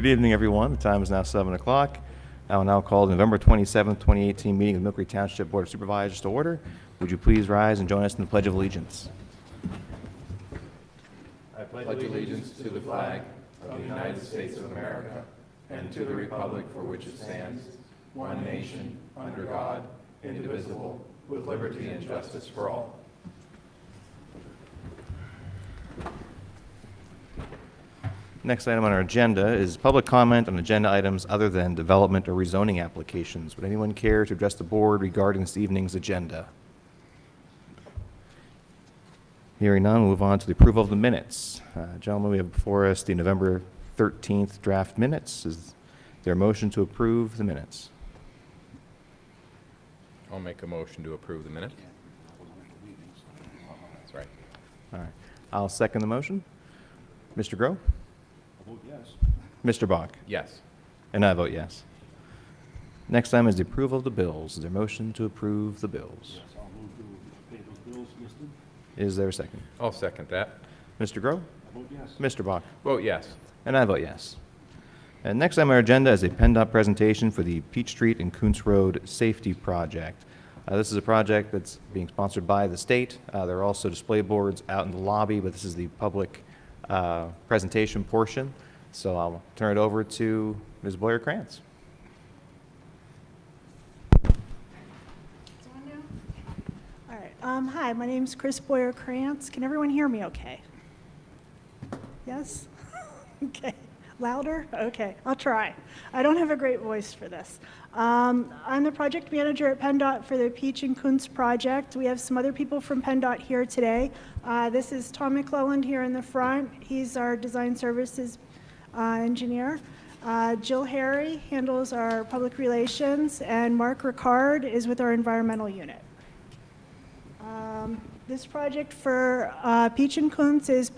Good evening, everyone. The time is now 7 o'clock. I will now call the November 27th, 2018 meeting of the Millcreek Township Board of Supervisors to order. Would you please rise and join us in the Pledge of Allegiance? I pledge allegiance to the flag of the United States of America and to the republic for which it stands, one nation, under God, indivisible, with liberty and justice for all. Next item on our agenda is public comment on agenda items other than development or rezoning applications. Would anyone care to address the board regarding this evening's agenda? Hearing none, we'll move on to the approval of the minutes. Gentlemen, we have before us the November 13th draft minutes. Is there a motion to approve the minutes? I'll make a motion to approve the minutes. That's right. All right. I'll second the motion. Mr. Groh? I vote yes. Mr. Bach? Yes. And I vote yes. Next item is the approval of the bills. Is there a motion to approve the bills? Yes, I'll move to pay those bills listed. Is there a second? I'll second that. Mr. Groh? I vote yes. Mr. Bach? Vote yes. And I vote yes. And next on our agenda is a PennDOT presentation for the Peach Street and Kuntz Road Safety Project. This is a project that's being sponsored by the state. There are also display boards out in the lobby, but this is the public presentation portion. So I'll turn it over to Ms. Boyer-Krantz. All right. Hi, my name's Chris Boyer-Krantz. Can everyone hear me okay? Yes? Okay. Louder? Okay, I'll try. I don't have a great voice for this. I'm the project manager at PennDOT for the Peach and Kuntz project. We have some other people from PennDOT here today. This is Tom McClelland here in the front. He's our design services engineer. Jill Harry handles our public relations, and Mark Ricard is with our environmental unit. This project for Peach and Kuntz is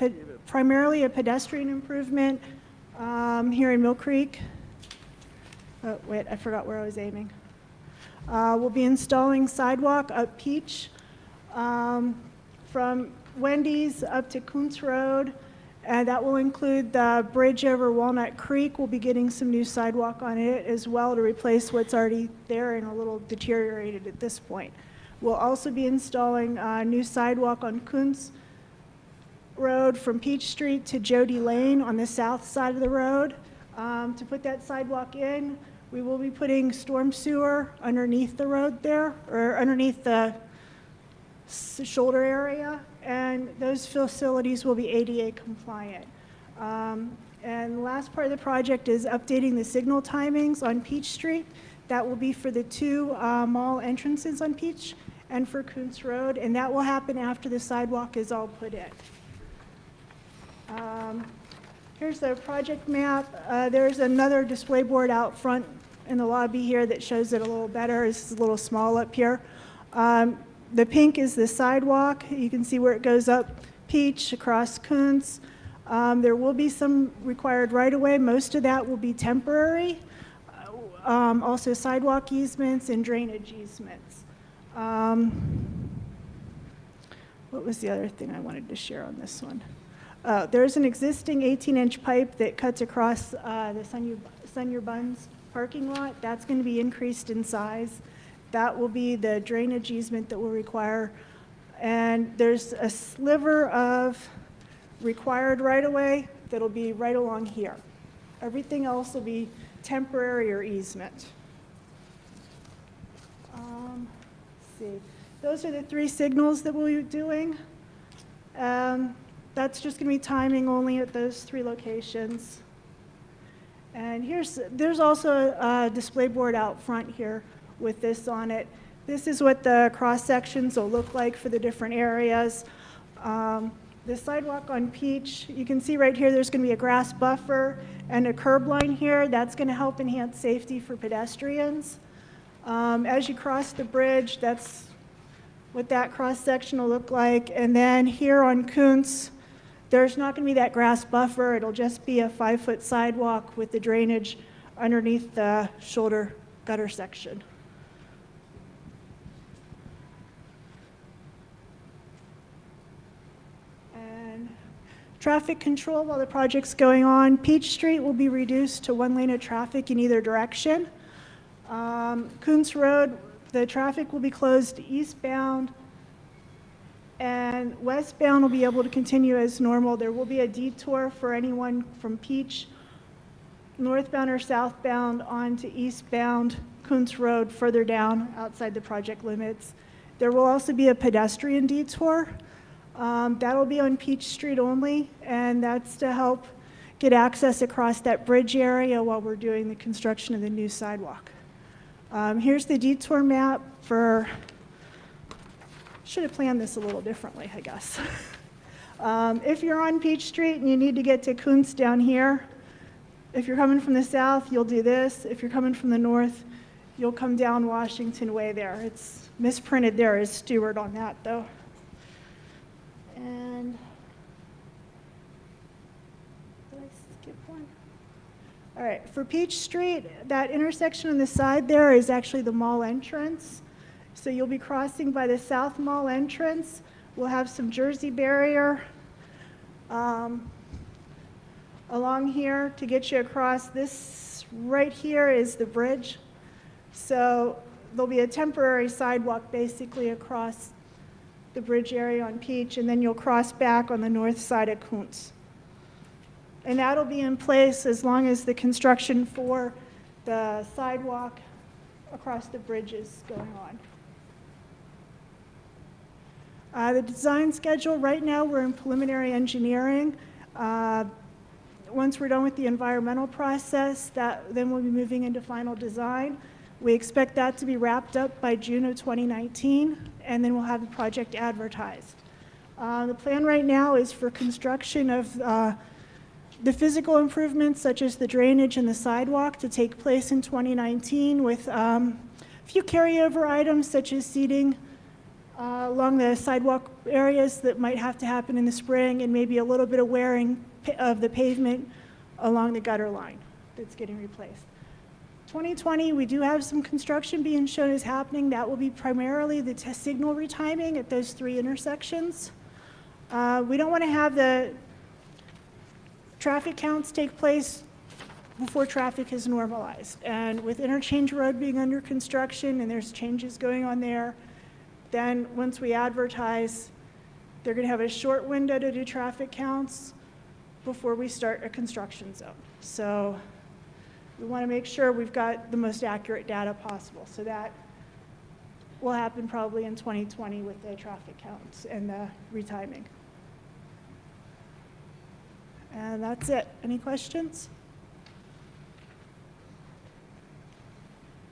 primarily a pedestrian improvement here in Millcreek. Oh, wait, I forgot where I was aiming. We'll be installing sidewalk up Peach from Wendy's up to Kuntz Road, and that will include the bridge over Walnut Creek. We'll be getting some new sidewalk on it as well to replace what's already there and a little deteriorated at this point. We'll also be installing a new sidewalk on Kuntz Road from Peach Street to Jody Lane on the south side of the road. To put that sidewalk in, we will be putting storm sewer underneath the road there, or underneath the shoulder area, and those facilities will be ADA compliant. And the last part of the project is updating the signal timings on Peach Street. That will be for the two mall entrances on Peach and for Kuntz Road, and that will happen after the sidewalk is all put in. Here's the project map. There's another display board out front in the lobby here that shows it a little better. It's a little small up here. The pink is the sidewalk. You can see where it goes up Peach across Kuntz. There will be some required right-of-way. Most of that will be temporary. Also sidewalk easements and drainage easements. What was the other thing I wanted to share on this one? There's an existing 18-inch pipe that cuts across the Sun Your Buns parking lot. That's going to be increased in size. That will be the drainage easement that will require. And there's a sliver of required right-of-way that'll be right along here. Everything else will be temporary or easement. Let's see. Those are the three signals that we'll be doing. That's just going to be timing only at those three locations. And there's also a display board out front here with this on it. This is what the cross sections will look like for the different areas. The sidewalk on Peach, you can see right here there's going to be a grass buffer and a curb line here. That's going to help enhance safety for pedestrians. As you cross the bridge, that's what that cross section will look like. And then here on Kuntz, there's not going to be that grass buffer. It'll just be a 5-foot sidewalk with the drainage underneath the shoulder gutter section. And Traffic control while the project's going on. Peach Street will be reduced to one lane of traffic in either direction. Kuntz Road, the traffic will be closed eastbound, and westbound will be able to continue as normal. There will be a detour for anyone from Peach, northbound or southbound, onto eastbound Kuntz Road further down outside the project limits. There will also be a pedestrian detour. That'll be on Peach Street only, and that's to help get access across that bridge area while we're doing the construction of the new sidewalk. Here's the detour map for, should have planned this a little differently, I guess. If you're on Peach Street and you need to get to Kuntz down here, if you're coming from the south, you'll do this. If you're coming from the north, you'll come down Washington Way there. It's misprinted there as Stewart on that, though. And did I skip one? All right, for Peach Street, that intersection on the side there is actually the mall entrance. So you'll be crossing by the South Mall entrance. We'll have some Jersey barrier along here to get you across. This right here is the bridge. So there'll be a temporary sidewalk basically across the bridge area on Peach, and then you'll cross back on the north side of Kuntz. And that'll be in place as long as the construction for the sidewalk across the bridge is going on. The design schedule, right now we're in preliminary engineering. Once we're done with the environmental process, then we'll be moving into final design. We expect that to be wrapped up by June of 2019, and then we'll have the project advertised. The plan right now is for construction of the physical improvements, such as the drainage and the sidewalk, to take place in 2019 with a few carryover items, such as seating along the sidewalk areas that might have to happen in the spring, and maybe a little bit of wearing of the pavement along the gutter line that's getting replaced. 2020, we do have some construction being shown as happening. That will be primarily the signal retiming at those 3 intersections. We don't want to have the traffic counts take place before traffic is normalized. And with Interchange Road being under construction and there's changes going on there, then once we advertise, they're going to have a short window to do traffic counts before we start a construction zone. So we want to make sure we've got the most accurate data possible. So that will happen probably in 2020 with the traffic counts and the retiming. And that's it. Any questions?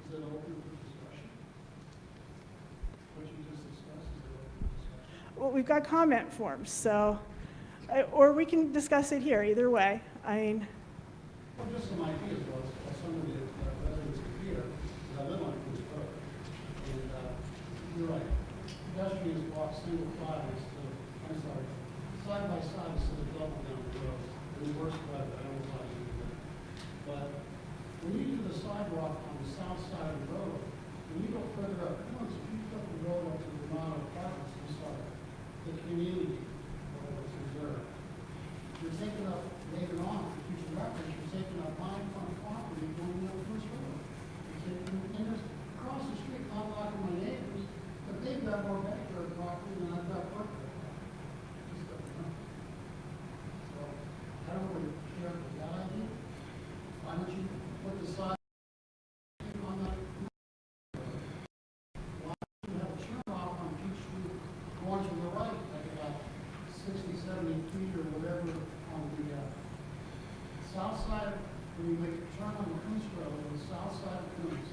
Is it open for discussion? What you just discussed, is it open for discussion? Well, we've got comment forms, so, or we can discuss it here, either way. I mean, Well, just some ideas, as somebody that residents here, because I live on Cruise Road. And you're right, pedestrians walk single file instead of, I'm sorry, side by side instead of double down the road. And the worst part, I don't know how you do that. But when you do the sidewalk on the south side of the road, when you go further up, once you put the road up to the amount of apartments, I'm sorry, the community, what's reserved. You're taking up, later on, for future reference, you're taking up line front property going up First Road. And there's across the street, not like my neighbors, but they've got more backyard property than I've got front yard property. Just don't know. So, I don't really care for that idea. Why don't you put the side on that? Why don't you have a turn off on Peach Street going to the right, like about 60, 70 feet or whatever on the south side, when you make a turn on the Coons Road, on the south side of Coons,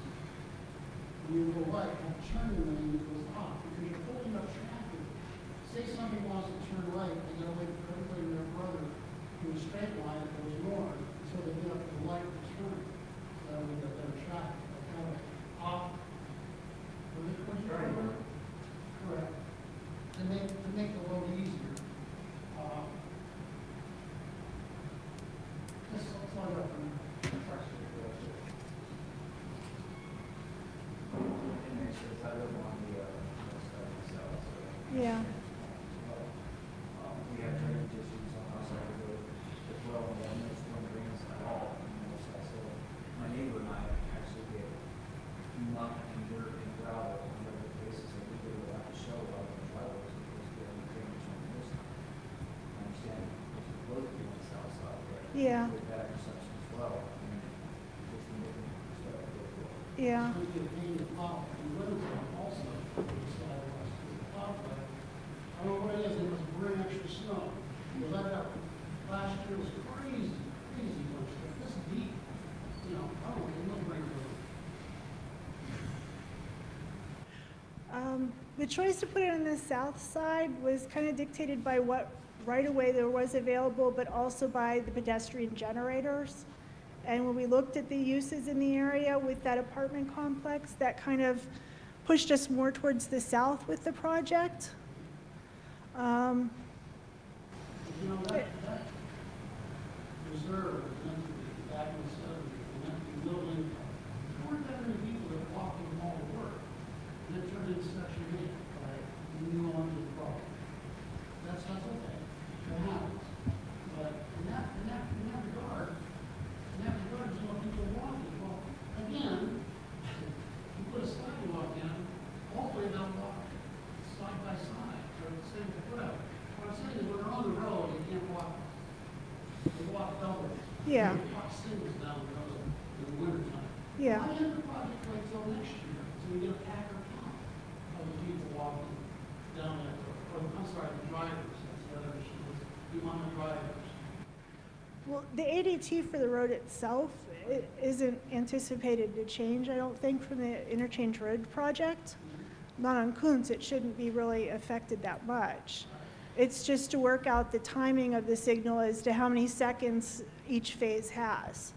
when you go right, have a turning lane that goes off, because you're holding up traffic. Say somebody wants to turn right, they gotta wait for everybody and their brother to a straight line that goes north, until they get up to the light to turn. So that way they've got their traffic, like kind of off. Was it Coons Road? Correct. To make the road easier. Just slide up and yeah. We have drainage issues on our side of Yeah, with that intersection as well. I mean, it's the moving stuff. yeah. It's going to be a pain to plow, and wintertime also, for the sidewalks, because the plow truck, I don't know what it is, they must bring extra snow. Because I got, last year was crazy, crazy bunch of stuff, this deep, you know, I don't know, they must bring it. The choice to put it on the south side was kind of dictated by what right-of-way there was available, but also by the pedestrian generators. And when we looked at the uses in the area with that apartment complex, that kind of pushed us more towards the south with the project. You know, that reserve was meant to be back in the seventies, and meant to be low income. There weren't that many people that walked in all to work, and it turned into section eight, right? And you go under the problem. That's okay, that happens. But in that regard, there's no people walking. Well, again, you put a sidewalk in, hopefully they'll walk side by side, or the same, whatever. What I'm saying is when they're on the road, you can't walk, they walk doubles. Yeah. You walk singles down the road in the wintertime. Yeah. Why end the project wait till next year, so we get a packer count of the people walking down that road? Or, I'm sorry, the drivers, that's the other issue, is the amount of drivers. Well, the ADT for the road itself isn't anticipated to change, I don't think, from the interchange road project. Not on Kuntz, it shouldn't be really affected that much. It's just to work out the timing of the signal as to how many seconds each phase has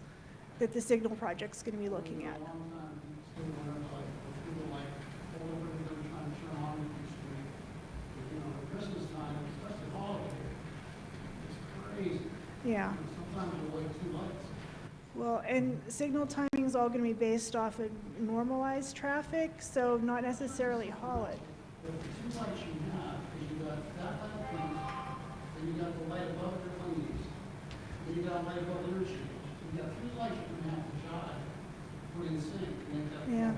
that the signal project's going to be looking at. A long time, still wonder, like, people like, oh, we're going to try and turn on the street. But, you know, at Christmas time, especially holiday, it's crazy. Yeah. And sometimes you'll wait 2 lights. Well, and signal timing is all going to be based off of normalized traffic, so not necessarily haulage. But the 2 lights you have, is you got that light of Queens, then you got the light above the Queens, then you got a light above the interchange. So you got 3 lights you're going to have to jive, put in sync, to make that. Yeah.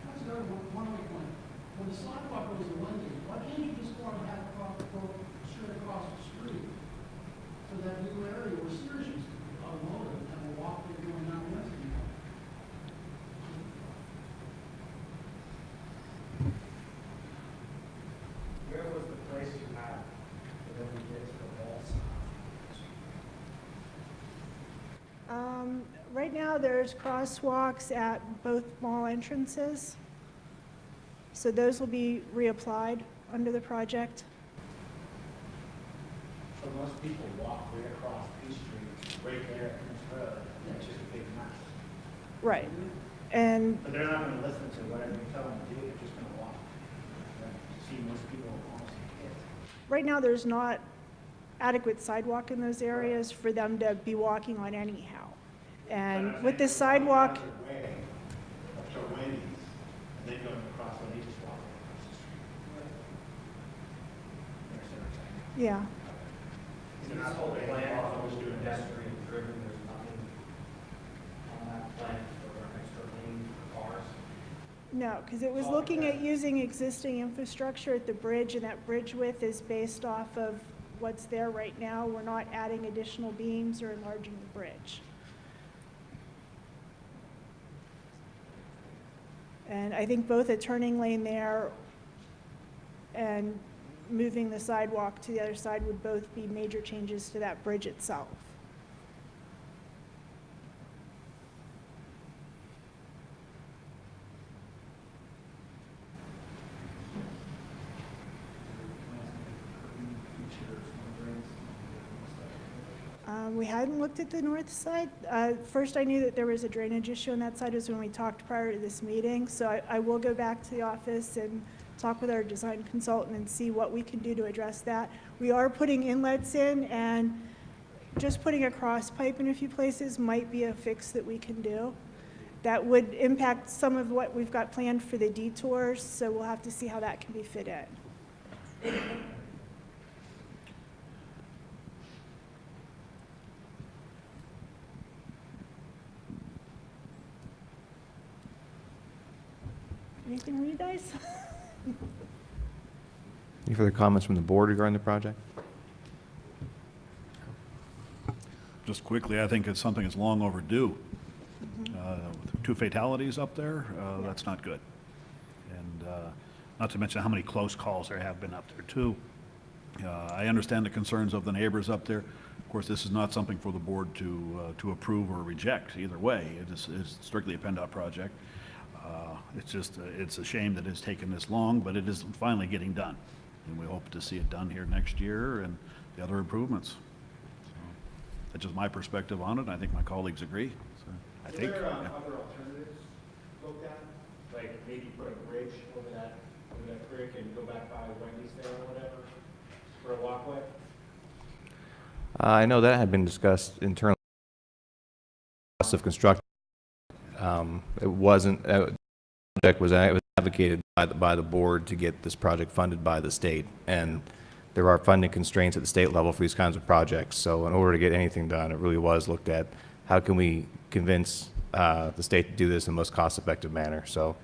That's the other one way point. When the sidewalk goes to Wendy's, why can't you just go and have go straight across the street to that new area where Sears used to be, automotive, and have a walkway going down Wednesday? Where was the place you had, and then we get to the wall side? Right now, there's crosswalks at both mall entrances, so those will be reapplied under the project. So most people walk right across Peach Street, right there at Prince Road, and it's just a big mess. Right. And But they're not gonna listen to whatever you tell them to do, they're just gonna walk. See, most people honestly can't. right now, there's not adequate sidewalk in those areas for them to be walking on anyhow. And with the sidewalk, Way up to Wendy's, and then going across when they just walk across the street. Understand what I'm saying? yeah. Is it not whole plan, always doing pedestrian driven, there's nothing on that plan for an extra lane for cars? No, because it was looking at using existing infrastructure at the bridge, and that bridge width is based off of what's there right now. We're not adding additional beams or enlarging the bridge. And I think both a turning lane there and moving the sidewalk to the other side would both be major changes to that bridge itself. We hadn't looked at the north side. First, I knew that there was a drainage issue on that side was when we talked prior to this meeting. So I will go back to the office and talk with our design consultant and see what we can do to address that. We are putting inlets in, and just putting a cross pipe in a few places might be a fix that we can do. That would impact some of what we've got planned for the detours, so we'll have to see how that can be fit in. Anything from you guys? Any further comments from the board regarding the project? Just quickly, I think it's something that's long overdue. With 2 fatalities up there, that's not good. And not to mention how many close calls there have been up there, too. I understand the concerns of the neighbors up there. Of course, this is not something for the board to approve or reject either way. It is strictly a PennDOT project. It's just, it's a shame that it's taken this long, but it is finally getting done. And we hope to see it done here next year and the other improvements. So, that's just my perspective on it, and I think my colleagues agree. So, I think. Are there Yeah. other alternatives looked at? Like maybe put a bridge over that creek and go back by Wendy's there or whatever for a walkway? I know that had been discussed internally. Cost of construction. It wasn't, the project was advocated by the board to get this project funded by the state. And there are funding constraints at the state level for these kinds of projects. So in order to get anything done, it really was looked at, how can we convince the state to do this in the most cost-effective manner? So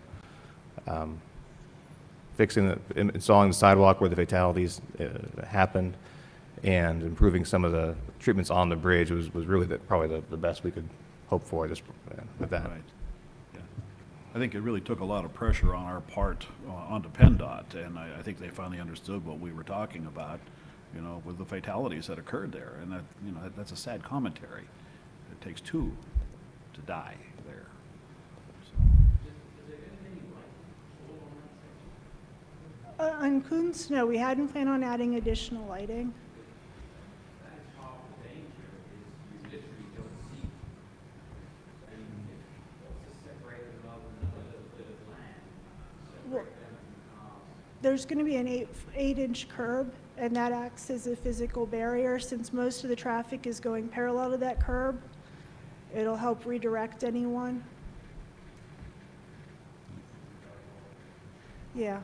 installing the sidewalk where the fatalities happened and improving some of the treatments on the bridge was really probably the best we could hope for with that. Right. Yeah. I think it really took a lot of pressure on our part onto PennDOT, and I think they finally understood what we were talking about, with the fatalities that occurred there. And that, that's a sad commentary. It takes 2 to die there. So. On Coons, no, we hadn't planned on adding additional lighting. Well, there's going to be an 8-inch curb, and that acts as a physical barrier. Since most of the traffic is going parallel to that curb, it'll help redirect anyone. Yeah.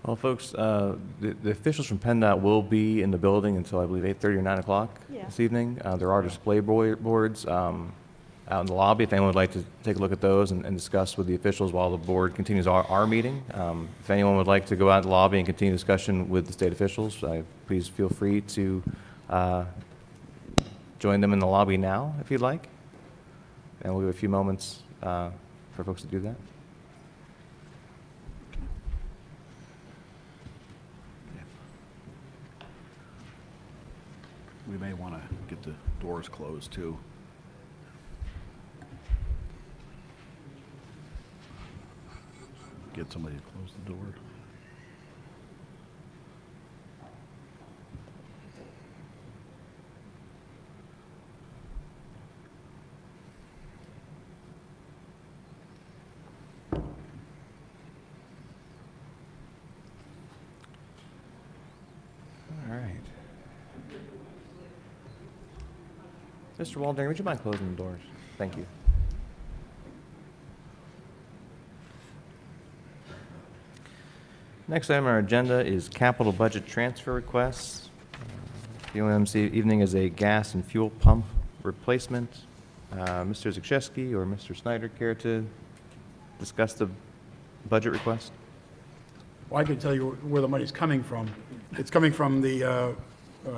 Well, folks, the officials from PennDOT will be in the building until, I believe, 8:30 or 9 o'clock Yeah. this evening. There are display boards out in the lobby if anyone would like to take a look at those and discuss with the officials while the board continues our meeting. If anyone would like to go out in the lobby and continue discussion with the state officials, please feel free to join them in the lobby now if you'd like. And we'll give a few moments for folks to do that. We may want to get the doors closed, too. Get somebody to close the door. All right. Mr. Waldron, would you mind closing the doors? Thank you. Next item on our agenda is capital budget transfer requests. The only item this evening is a gas and fuel pump replacement. Mr. Zakrzewski or Mr. Snyder care to discuss the budget request? Well, I can tell you where the money's coming from. It's coming from the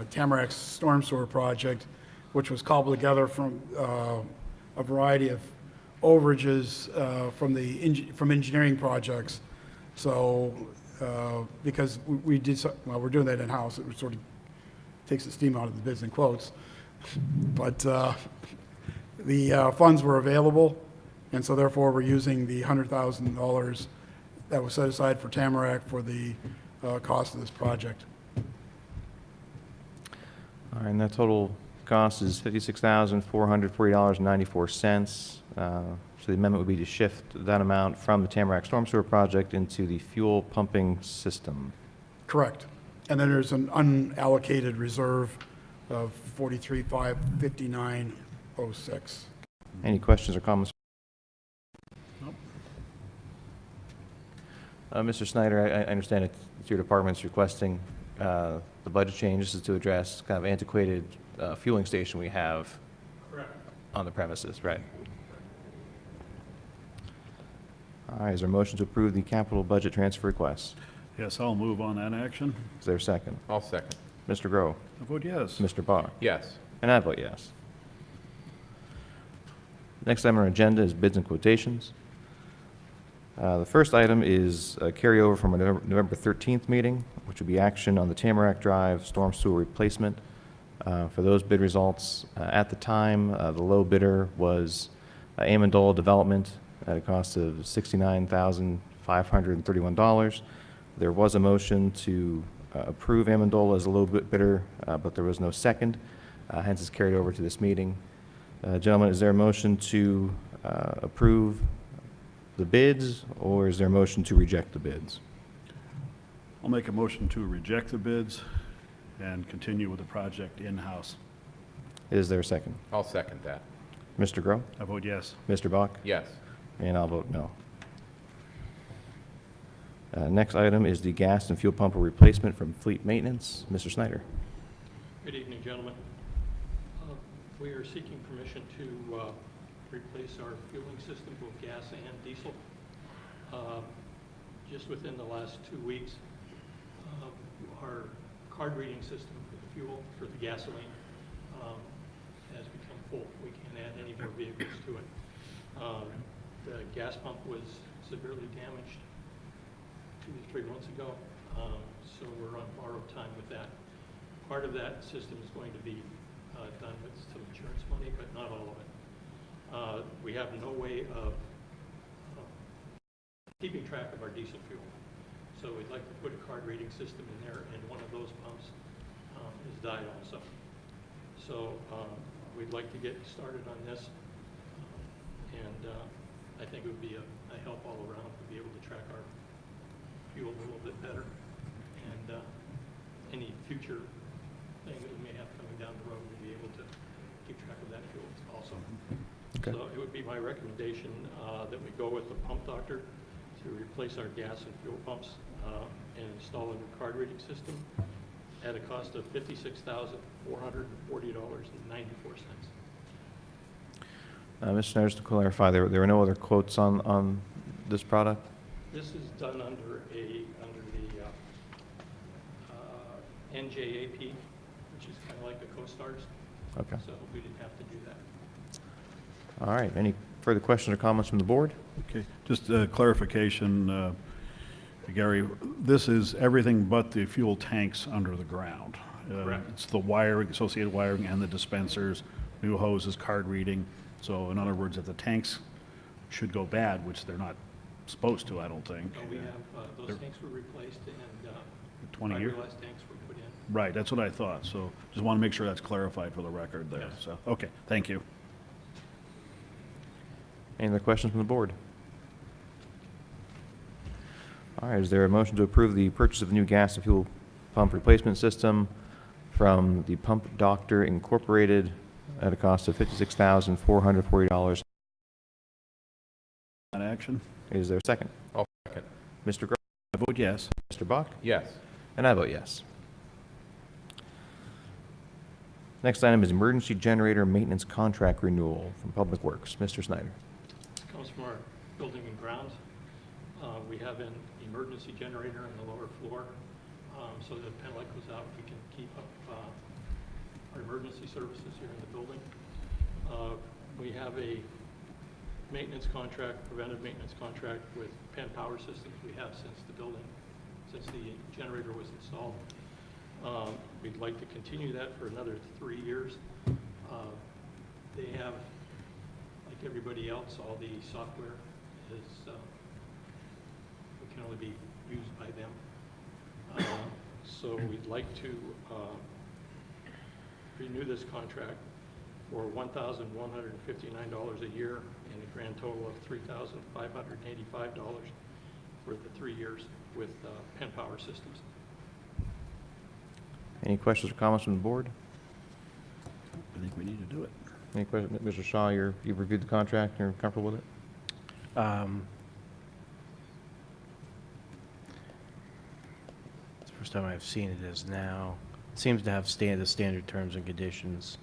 Tamarack Storm Sewer project, which was cobbled together from a variety of overages from engineering projects. So, because we're doing that in-house, it sort of takes the steam out of the bids and quotes. But the funds were available, and so therefore we're using the $100,000 that was set aside for Tamarack for the cost of this project. All right, and that total cost is $56,440.94. So the amendment would be to shift that amount from the Tamarack Storm Sewer project into the fuel pumping system. Correct. And then there's an unallocated reserve of $43,559.06. Any questions or comments? Nope. Mr. Snyder, I understand it's your department's requesting the budget change. This is to address kind of antiquated fueling station we have on the premises, right? All right, is there a motion to approve the capital budget transfer request? Yes, I'll move on that action. Is there a second? I'll second. Mr. Grow? I vote yes. Mr. Bach? Yes. And I vote yes. Next item on our agenda is bids and quotations. The first item is a carryover from a November 13th meeting, which would be action on the Tamarack Drive storm sewer replacement. For those bid results, at the time, the low bidder was Amendola Development at a cost of $69,531. There was a motion to approve Amendola as a low bidder, but there was no second. Hence, it's carried over to this meeting. Gentlemen, is there a motion to approve the bids, or is there a motion to reject the bids? I'll make a motion to reject the bids and continue with the project in-house. Is there a second? I'll second that. Mr. Grow? I vote yes. Mr. Bach? Yes. And I'll vote no. Next item is the gas and fuel pump replacement from Fleet Maintenance. Mr. Snyder. Good evening, gentlemen. We are seeking permission to replace our fueling system, both gas and diesel. Just within the last 2 weeks, our card reading system for the fuel, for the gasoline, has become full. We can't add any more vehicles to it. The gas pump was severely damaged 2 to 3 months ago, so we're on borrowed time with that. Part of that system is going to be done with some insurance money, but not all of it. We have no way of keeping track of our diesel fuel. So we'd like to put a card reading system in there, and one of those pumps has died also. So we'd like to get started on this, and I think it would be a help all around to be able to track our fuel a little bit better, and any future thing that we may have coming down the road, we'll be able to keep track of that fuel also. Okay. So it would be my recommendation that we go with the pump doctor to replace our gas and fuel pumps and install a new card reading system at a cost of $56,440.94. Mr. Snyder, just to clarify, there were no other quotes on this product? This is done under the NJAP, which is kind of like a CoStarz. Okay. So we didn't have to do that. All right. Any further questions or comments from the board? Okay, just a clarification, Gary, this is everything but the fuel tanks under the ground. Correct. It's the wiring, associated wiring and the dispensers, new hoses, card reading. So in other words, if the tanks should go bad, which they're not supposed to, I don't think. So we have, those tanks were replaced and 20 years? fiberglass tanks were put in. Right, that's what I thought. So just want to make sure that's clarified for the record there. Yes. So, okay, thank you. Any other questions from the board? All right, is there a motion to approve the purchase of the new gas and fuel pump replacement system from the Pump Doctor Incorporated at a cost of $56,440? On action? Is there a second? I'll second. Mr. Grow? I vote yes. Mr. Bach? Yes. And I vote yes. Next item is emergency generator maintenance contract renewal from Public Works. Mr. Snyder. Comes from our building and grounds. We have an emergency generator on the lower floor, so that if pen light goes out, we can keep up our emergency services here in the building. We have a maintenance contract, preventive maintenance contract with Penn Power Systems we have since the generator was installed. We'd like to continue that for another 3 years. They have, like everybody else, all the software is can only be used by them. So we'd like to renew this contract for $1,159 a year and a grand total of $3,585 for the 3 years with Penn Power Systems. Any questions or comments from the board? I think we need to do it. Any questions? Mr. Shaw, you've reviewed the contract, you're comfortable with it? It's the first time I've seen it as now. It seems to have the standard terms and conditions.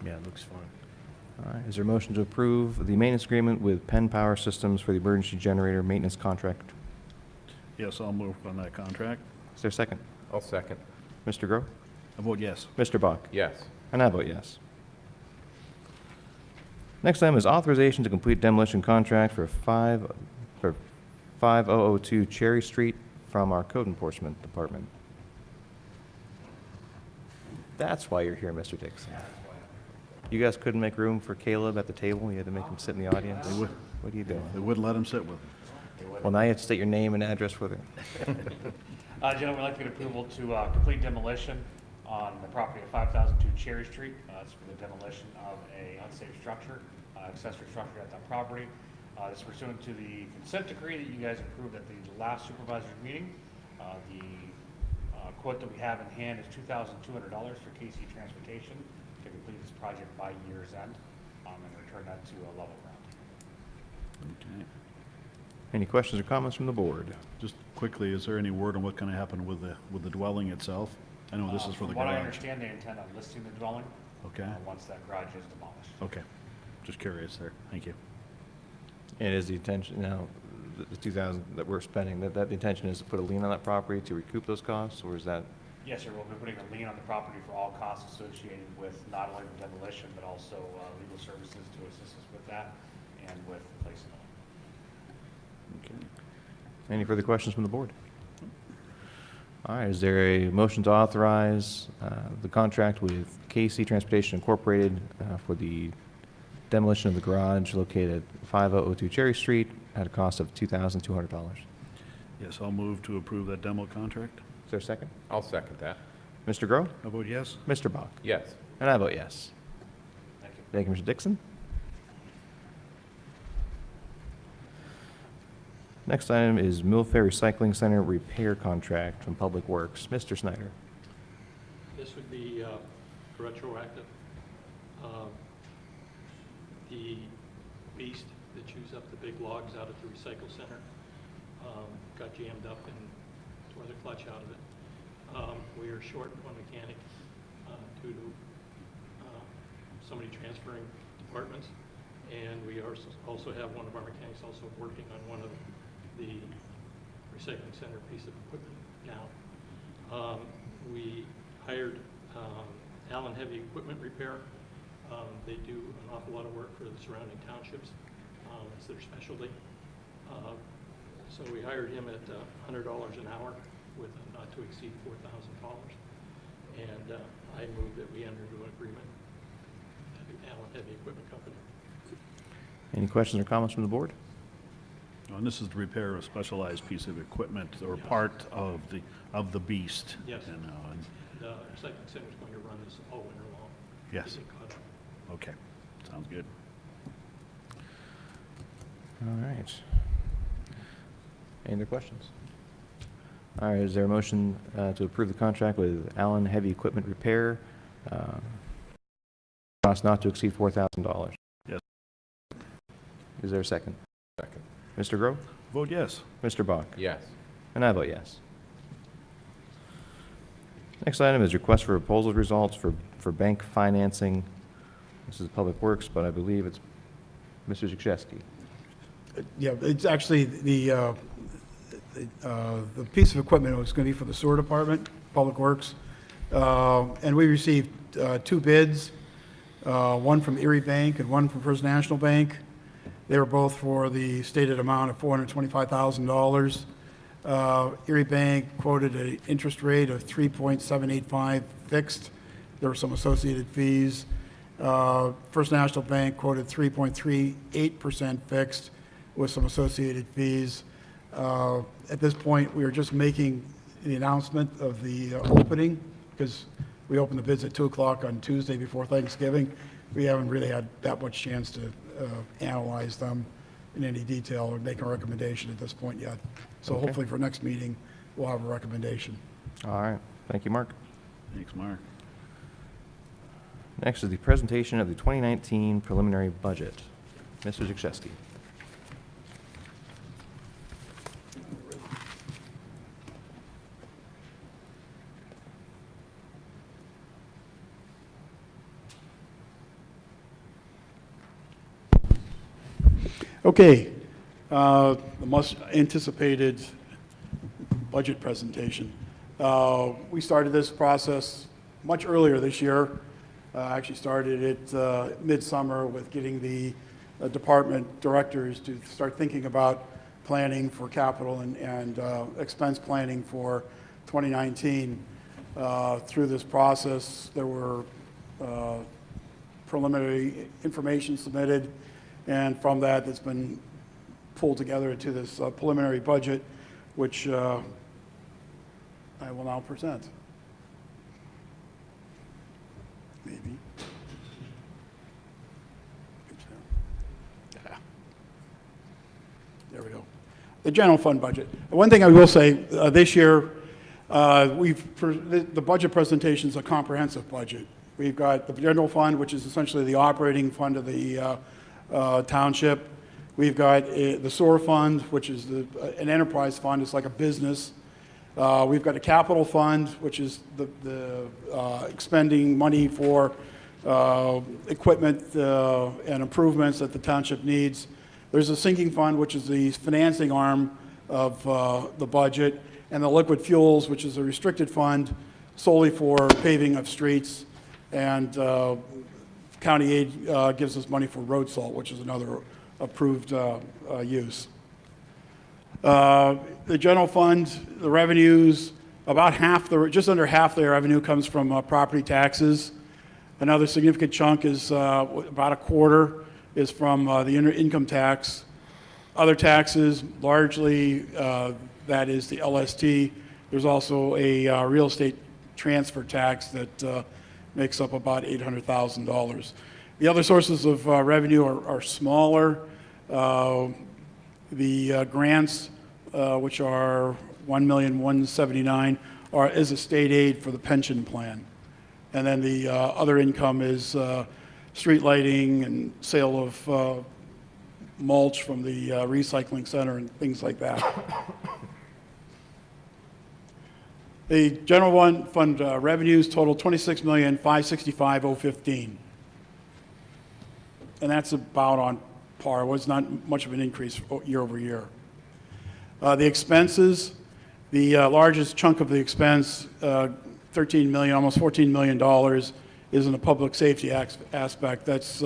Yeah, it looks fine. All right, is there a motion to approve the maintenance agreement with Penn Power Systems for the emergency generator maintenance contract? Yes, I'll move on that contract. Is there a second? I'll second. Mr. Groh? I vote yes. Mr. Bach? Yes. And I vote yes. Next item is authorization to complete demolition contract for 5002 Cherry Street from our Code Enforcement Department. That's why you're here, Mr. Dixon. You guys couldn't make room for Caleb at the table? You had to make him sit in the audience? They would. What are you doing? They wouldn't let him sit with him. Well, now you have to state your name and address with it. Gentlemen, we'd like to get approval to complete demolition on the property of 5002 Cherry Street. It's for the demolition of a unsafe structure, accessory structure at that property. This is pursuant to the consent decree that you guys approved at the last supervisor's meeting. The quote that we have in hand is $2,200 for KC Transportation to complete this project by year's end and return that to a level ground. Okay. Any questions or comments from the board? Just quickly, is there any word on what's going to happen with the dwelling itself? I know this is for the From what I garage. understand, they intend on listing the dwelling Okay. once that garage is demolished. Okay. Just curious there. Thank you. And is the intention, now, the 2,000 that we're spending, that the intention is to put a lien on that property to recoup those costs, or is that? Yes, sir. We'll be putting a lien on the property for all costs associated with not only the demolition, but also legal services to assist us with that and with placing the lien. Okay. Any further questions from the board? All right, is there a motion to authorize the contract with KC Transportation Incorporated for the demolition of the garage located at 5002 Cherry Street at a cost of $2,200? Yes, I'll move to approve that demo contract. Is there a second? I'll second that. Mr. Groh? I vote yes. Mr. Bach? Yes. And I vote yes. Thank you. Thank you, Mr. Dixon. Next item is Millcreek Recycling Center repair contract from Public Works. Mr. Snyder. This would be retroactive. The beast that chews up the big logs out at the recycle center got jammed up and tore the clutch out of it. We are short one mechanic due to somebody transferring departments, and we also have one of our mechanics also working on one of the recycling center piece of equipment now. We hired Allen Heavy Equipment Repair. They do an awful lot of work for the surrounding townships. It's their specialty. So we hired him at $100 an hour with a not to exceed $4,000. And I move that we enter into an agreement with the Allen Heavy Equipment Company. Any questions or comments from the board? And this is to repair a specialized piece of equipment or part of the beast. Yes. You know, and The recycling center is going to run this all winter long. Yes. Get caught up. Okay, sounds good. All right. Any other questions? All right, is there a motion to approve the contract with Allen Heavy Equipment Repair? Cost not to exceed $4,000. Yes. Is there a second? Second. Mr. Grove? Vote yes. Mr. Bach? Yes. And I vote yes. Next item is request for proposal results for bank financing. This is Public Works, but I believe it's Mr. Zakrzewski. Yeah, it's actually the piece of equipment was going to be for the sewer department, Public Works. And we received two bids, one from Erie Bank and one from First National Bank. They were both for the stated amount of $425,000. Erie Bank quoted an interest rate of 3.785 fixed. There were some associated fees. First National Bank quoted 3.38% fixed with some associated fees. At this point, we are just making the announcement of the opening because we opened the bids at 2 o'clock on Tuesday before Thanksgiving. We haven't really had that much chance to analyze them in any detail or make a recommendation at this point yet. So Okay. hopefully for next meeting, we'll have a recommendation. All right, thank you, Mark. Thanks, Mark. Next is the presentation of the 2019 preliminary budget. Mr. Zakrzewski. Okay, the most anticipated budget presentation. We started this process much earlier this year. Actually started it midsummer with getting the department directors to start thinking about planning for capital and expense planning for 2019. Through this process, there were preliminary information submitted, and from that, it's been pulled together into this preliminary budget, which I will now present. Maybe. Yeah. There we go. The general fund budget. One thing I will say, this year, the budget presentation is a comprehensive budget. We've got the general fund, which is essentially the operating fund of the township. We've got the sewer fund, which is an enterprise fund. It's like a business. We've got a capital fund, which is the expending money for equipment and improvements that the township needs. There's a sinking fund, which is the financing arm of the budget, and the liquid fuels, which is a restricted fund solely for paving of streets, and county aid gives us money for road salt, which is another approved use. The general fund, the revenues, just under half the revenue comes from property taxes. Another significant chunk is about a quarter is from the income tax. Other taxes, largely that is the LST. There's also a real estate transfer tax that makes up about $800,000. The other sources of revenue are smaller. The grants, which are $1,179,000, is a state aid for the pension plan. And then the other income is street lighting and sale of mulch from the recycling center and things like that. The general fund revenues total $26,565,015. And that's about on par. It was not much of an increase year over year. The expenses, the largest chunk of the expense, $13 million, almost $14 million, is in the public safety aspect. That's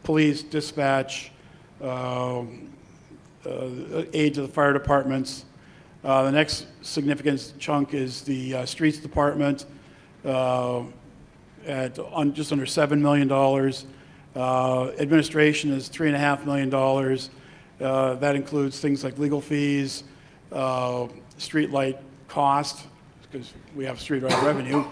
police, dispatch, aid to the fire departments. The next significant chunk is the streets department at just under $7 million. Administration is $3.5 million. That includes things like legal fees, street light cost, because we have street light revenue.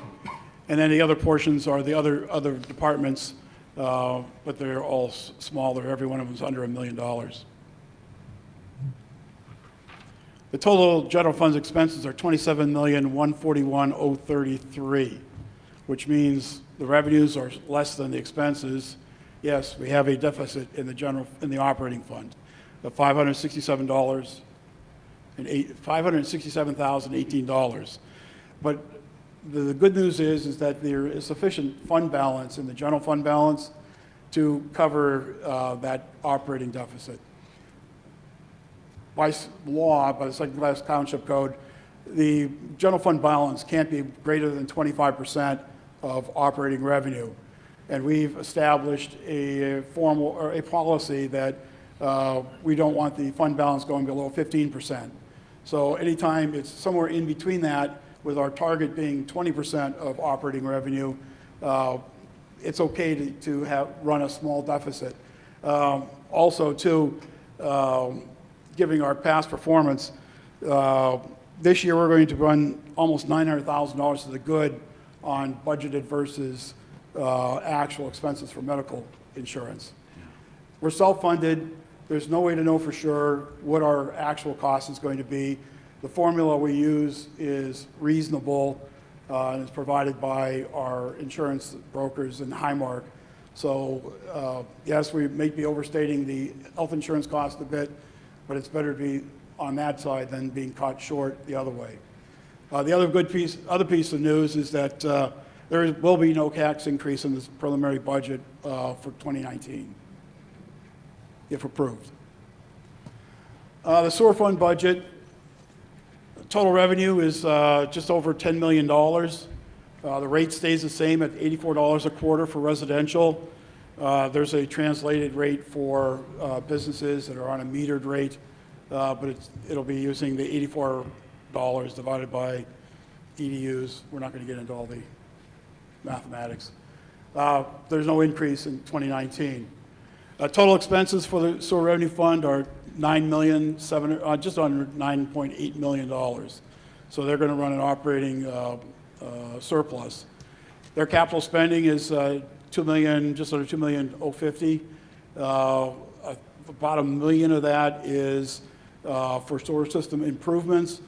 And then the other portions are the other departments, but they're all smaller. Every one of them is under $1 million. The total general funds expenses are $27,141,033, which means the revenues are less than the expenses. Yes, we have a deficit in the operating fund of $567,018. But the good news is that there is sufficient fund balance in the general fund balance to cover that operating deficit. By law, by the second-class township code, the general fund balance can't be greater than 25% of operating revenue. And we've established a formal or a policy that we don't want the fund balance going below 15%. So anytime it's somewhere in between that, with our target being 20% of operating revenue, it's okay to run a small deficit. Also, too, given our past performance, this year we're going to run almost $900,000 to the good on budgeted versus actual expenses for medical insurance. We're self-funded. There's no way to know for sure what our actual cost is going to be. The formula we use is reasonable and is provided by our insurance brokers in Highmark. So yes, we may be overstating the health insurance cost a bit, but it's better to be on that side than being caught short the other way. The other piece of news is that there will be no tax increase in this preliminary budget for 2019, if approved. The sewer fund budget, total revenue is just over $10 million. The rate stays the same at $84 a quarter for residential. There's a translated rate for businesses that are on a metered rate, but it'll be using the $84 divided by EDUs. We're not going to get into all the mathematics. There's no increase in 2019. Total expenses for the sewer revenue fund are just under $9.8 million. So they're going to run an operating surplus. Their capital spending is just under $2,050,000. About $1 million of that is for sewer system improvements,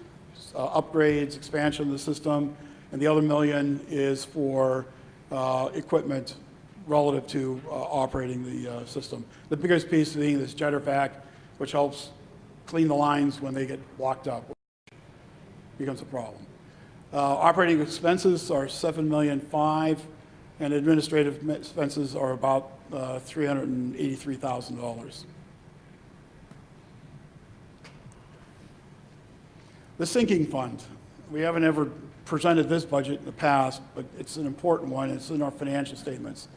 upgrades, expansion of the system, and the other $1 million is for equipment relative to operating the system. The biggest piece being this jetter vac, which helps clean the lines when they get blocked up, which becomes a problem. Operating expenses are $7,500,000, and administrative expenses are about $383,000. The sinking fund. We haven't ever presented this budget in the past, but it's an important one. It's in our financial statements.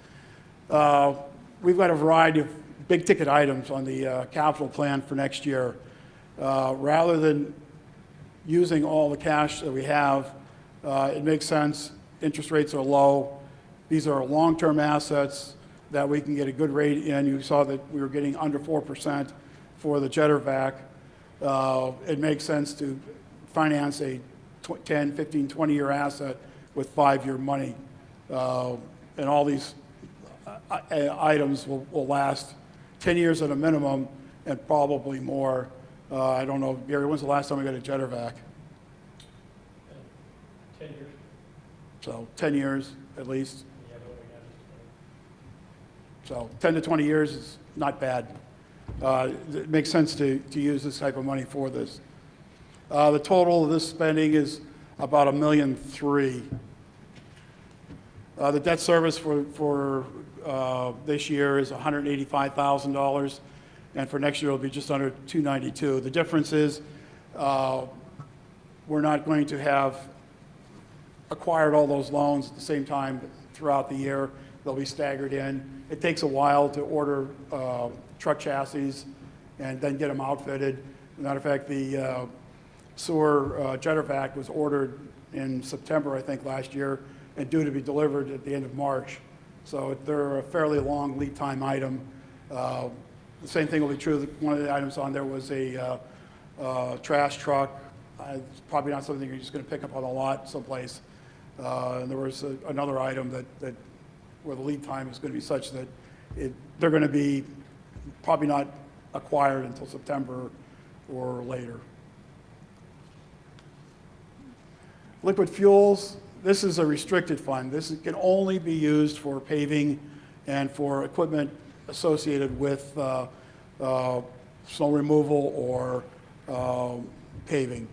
We've got a variety of big ticket items on the capital plan for next year. Rather than using all the cash that we have, it makes sense. Interest rates are low. These are long-term assets that we can get a good rate in. You saw that we were getting under 4% for the jetter vac. It makes sense to finance a 10, 15, 20-year asset with 5-year money. And all these items will last 10 years at a minimum and probably more. I don't know, Gary, when's the last time we got a jetter vac? 10 years. So 10 years at least. Yeah, but we got it. So 10 to 20 years is not bad. It makes sense to use this type of money for this. The total of this spending is about $1,300,000. The debt service for this year is $185,000, and for next year it'll be just under $292,000. The difference is we're not going to have acquired all those loans at the same time throughout the year. They'll be staggered in. It takes a while to order truck chassis and then get them outfitted. As a matter of fact, the sewer jetter vac was ordered in September, I think, last year, and due to be delivered at the end of March. So they're a fairly long lead time item. The same thing will be true. One of the items on there was a trash truck. It's probably not something you're just going to pick up on the lot someplace. And there was another item that where the lead time is going to be such that they're going to be probably not acquired until September or later. Liquid fuels, this is a restricted fund. This can only be used for paving and for equipment associated with snow removal or paving.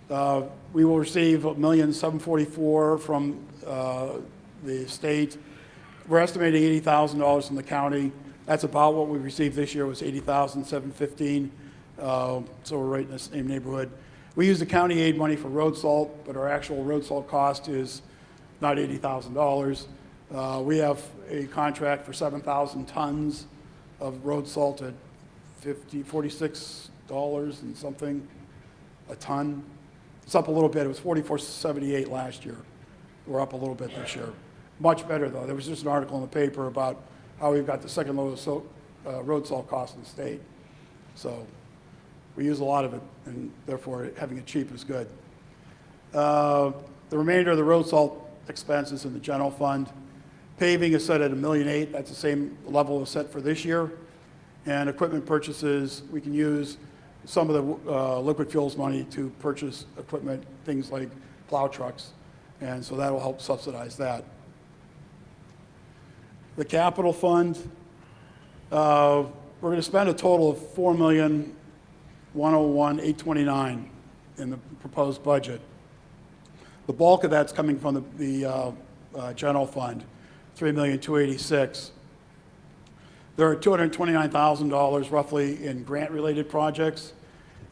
We will receive $1,744,000 from the state. We're estimating $80,000 from the county. That's about what we received this year, was $80,715. So we're right in the same neighborhood. We use the county aid money for road salt, but our actual road salt cost is not $80,000. We have a contract for 7,000 tons of road salt at $46 and something a ton. It's up a little bit. It was $44.78 last year. We're up a little bit this year. Much better, though. There was just an article in the paper about how we've got the second lowest road salt cost in the state. So we use a lot of it, and therefore having it cheap is good. The remainder of the road salt expenses in the general fund. Paving is set at $1,008,000. That's the same level as set for this year. And equipment purchases, we can use some of the liquid fuels money to purchase equipment, things like plow trucks, and so that will help subsidize that. The capital fund, we're going to spend a total of $4,101,829 in the proposed budget. The bulk of that's coming from the general fund, $3,286,000. There are $229,000 roughly in grant-related projects,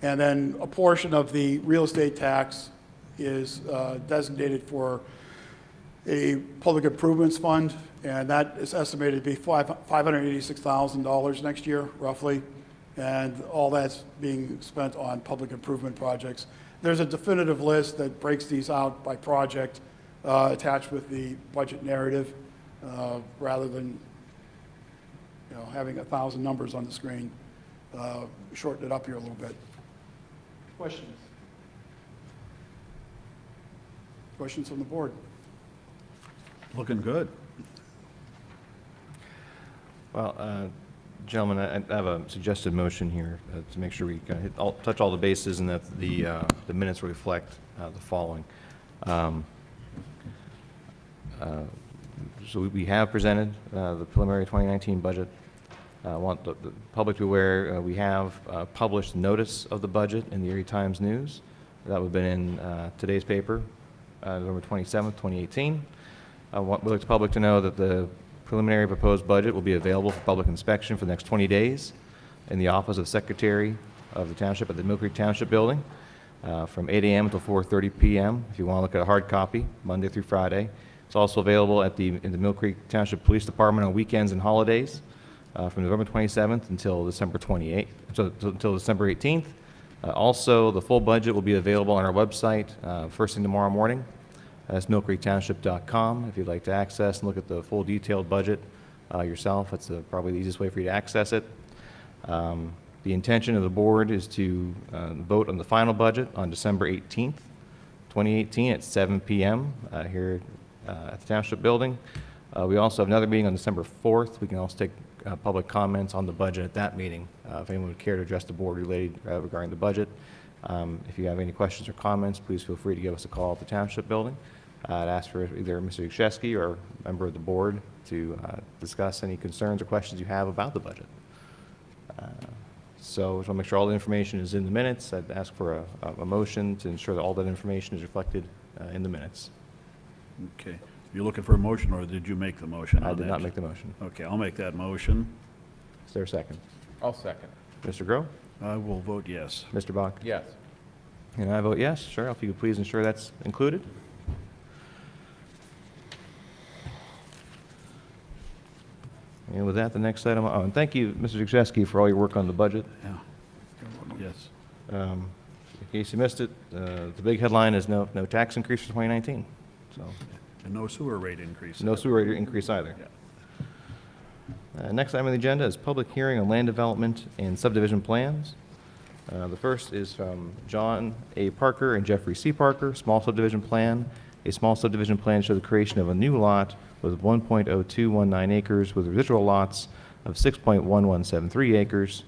And then a portion of the real estate tax is designated for a public improvements fund, and that is estimated to be $586,000 next year, roughly. And all that's being spent on public improvement projects. There's a definitive list that breaks these out by project attached with the budget narrative, rather than having 1,000 numbers on the screen. Shorten it up here a little bit. Questions? Questions from the board? Looking good. Well, gentlemen, I have a suggested motion here to make sure we kind of touch all the bases and that the minutes reflect the following. So we have presented the preliminary 2019 budget. I want the public to be aware we have published notice of the budget in the Erie Times News. That would have been in today's paper, November 27th, 2018. We'd like the public to know that the preliminary proposed budget will be available for public inspection for the next 20 days in the office of the Secretary of the Township at the Millcreek Township Building from 8 a.m. until 4:30 p.m. if you want to look at a hard copy, Monday through Friday. It's also available in the Millcreek Township Police Department on weekends and holidays from November 27th until December 28th, until December 18th. Also, the full budget will be available on our website first thing tomorrow morning. That's millcreektownship.com. If you'd like to access and look at the full detailed budget yourself, that's probably the easiest way for you to access it. The intention of the board is to vote on the final budget on December 18th, 2018 at 7 p.m. Here at the Township Building. We also have another meeting on December 4th. We can also take public comments on the budget at that meeting if anyone would care to address the board regarding the budget. If you have any questions or comments, please feel free to give us a call at the Township Building. I'd ask for either Mr. Yashewski or a member of the board to discuss any concerns or questions you have about the budget. So I want to make sure all the information is in the minutes. I'd ask for a motion to ensure that all that information is reflected in the minutes. Okay. You're looking for a motion, or did you make the motion? I did not make the motion. Okay, I'll make that motion. Is there a second? I'll second. Mr. Groh? I will vote yes. Mr. Bach? Yes. And I vote yes. Cheryl, if you could please ensure that's included. And with that, the next item, oh, and thank you, Mr. Yashewski, for all your work on the budget. Yeah. Yes. In case you missed it, the big headline is no tax increase for 2019. So And no sewer rate increase. no sewer rate increase either. Yeah. Next item on the agenda is public hearing on land development and subdivision plans. The first is from John A. Parker and Jeffrey C. Parker, small subdivision plan. A small subdivision plan shows the creation of a new lot with 1.0219 acres with residual lots of 6.1173 acres,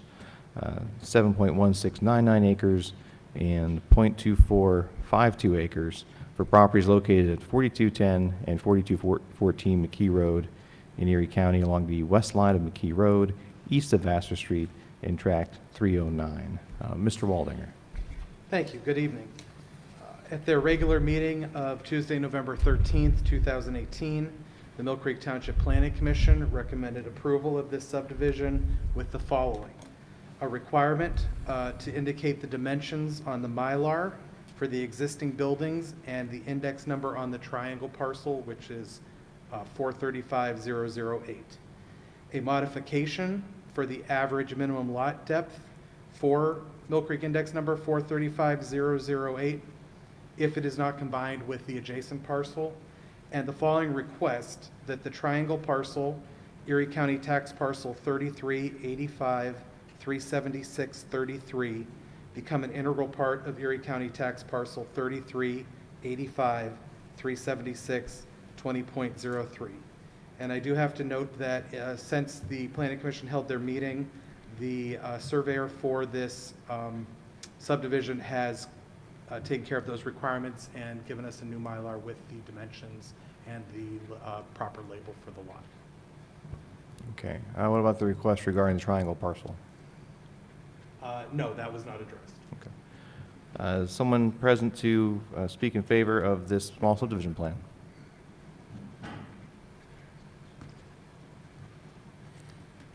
7.1699 acres, and 0.2452 acres for properties located at 4210 and 4214 McKee Road in Erie County along the west line of McKee Road, east of Vassar Street, in Tract 309. Mr. Waldinger. Thank you. Good evening. At their regular meeting of Tuesday, November 13th, 2018, the Millcreek Township Planning Commission recommended approval of this subdivision with the following. A requirement to indicate the dimensions on the Mylar for the existing buildings and the index number on the triangle parcel, which is 435008. A modification for the average minimum lot depth for Millcreek index number 435008 if it is not combined with the adjacent parcel, and the following request that the triangle parcel, Erie County Tax Parcel 3385-376-33, become an integral part of Erie County Tax Parcel 3385-376-20.03. And I do have to note that since the Planning Commission held their meeting, the surveyor for this subdivision has taken care of those requirements and given us a new Mylar with the dimensions and the proper label for the lot. Okay. What about the request regarding the triangle parcel? No, that was not addressed. Okay. Is someone present to speak in favor of this small subdivision plan?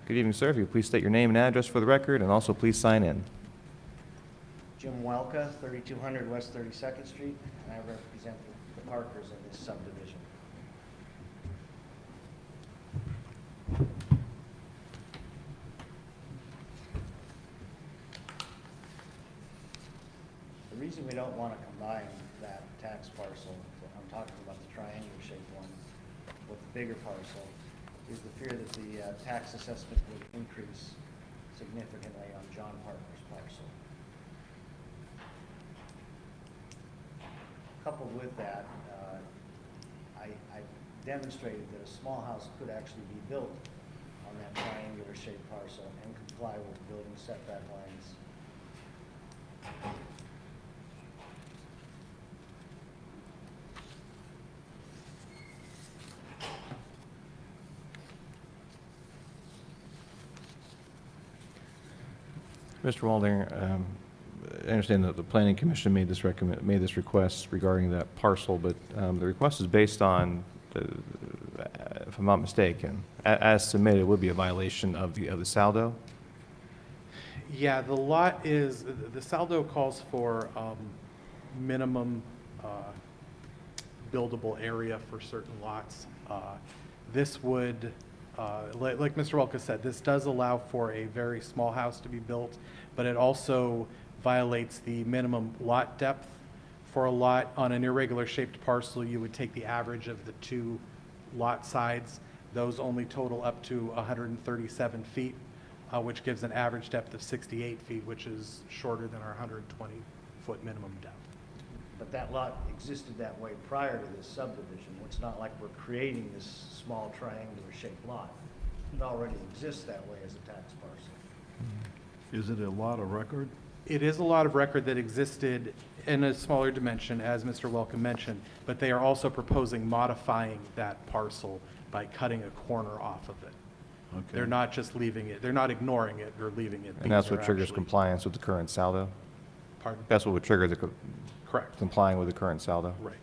Good evening, sir. If you please state your name and address for the record, and also please sign in. Welka, 3200 West 32nd Street, and I represent the Parkers in this subdivision. The reason we don't want to combine that tax parcel, I'm talking about the triangular shaped one, with the bigger parcel, is the fear that the tax assessment would increase significantly on John Parker's parcel. Coupled with that, I demonstrated that a small house could actually be built on that triangular shaped parcel and comply with building setback lines. Mr. Walding, I understand that the Planning Commission made this request regarding that parcel, but the request is based on, if I'm not mistaken, as submitted, it would be a violation of the saldo. Yeah, the lot is, the saldo calls for minimum buildable area for certain lots. This would, like Mr. Welka said, this does allow for a very small house to be built, but it also violates the minimum lot depth. For a lot on an irregular shaped parcel, you would take the average of the two lot sides. Those only total up to 137 feet, which gives an average depth of 68 feet, which is shorter than our 120-foot minimum depth. But that lot existed that way prior to this subdivision. It's not like we're creating this small triangular shaped lot. It already exists that way as a tax parcel. Is it a lot of record? It is a lot of record that existed in a smaller dimension, as Mr. Welcome mentioned, but they are also proposing modifying that parcel by cutting a corner off of it. Okay. They're not just leaving it, they're not ignoring it or leaving it. And that's These are what triggers actually- compliance with the current saldo? Pardon? That's what would trigger the Correct. complying with the current saldo? Right.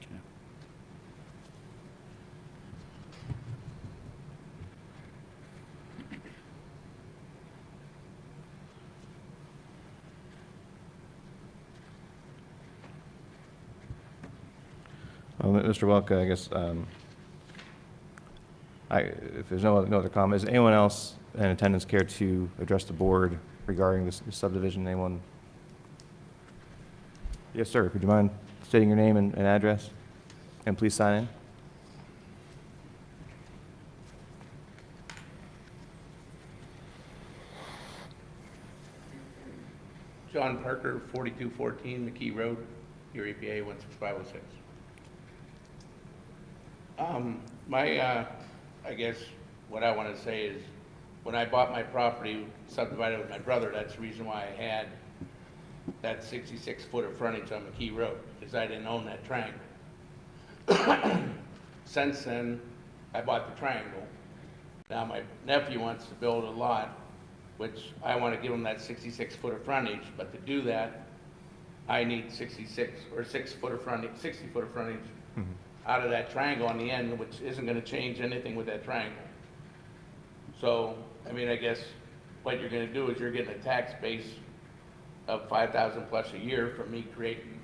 Okay. Well, Mr. Welka, I guess, if there's no other comments, anyone else in attendance care to address the board regarding this subdivision? Anyone? Yes, sir. Would you mind stating your name and address? And please sign in. John Parker, 4214 McKee Road, your EPA 16506. I guess what I want to say is, when I bought my property, subdivided with my brother, that's the reason why I had that 66-foot of frontage on McKee Road, because I didn't own that triangle. Since then, I bought the triangle. Now my nephew wants to build a lot, which I want to give him that 66-foot of frontage, but to do that, I need 66 or 6-foot of frontage, 60-foot of frontage out of that triangle on the end, which isn't going to change anything with that triangle. So, I mean, I guess what you're going to do is you're getting a tax base of $5,000 plus a year from me creating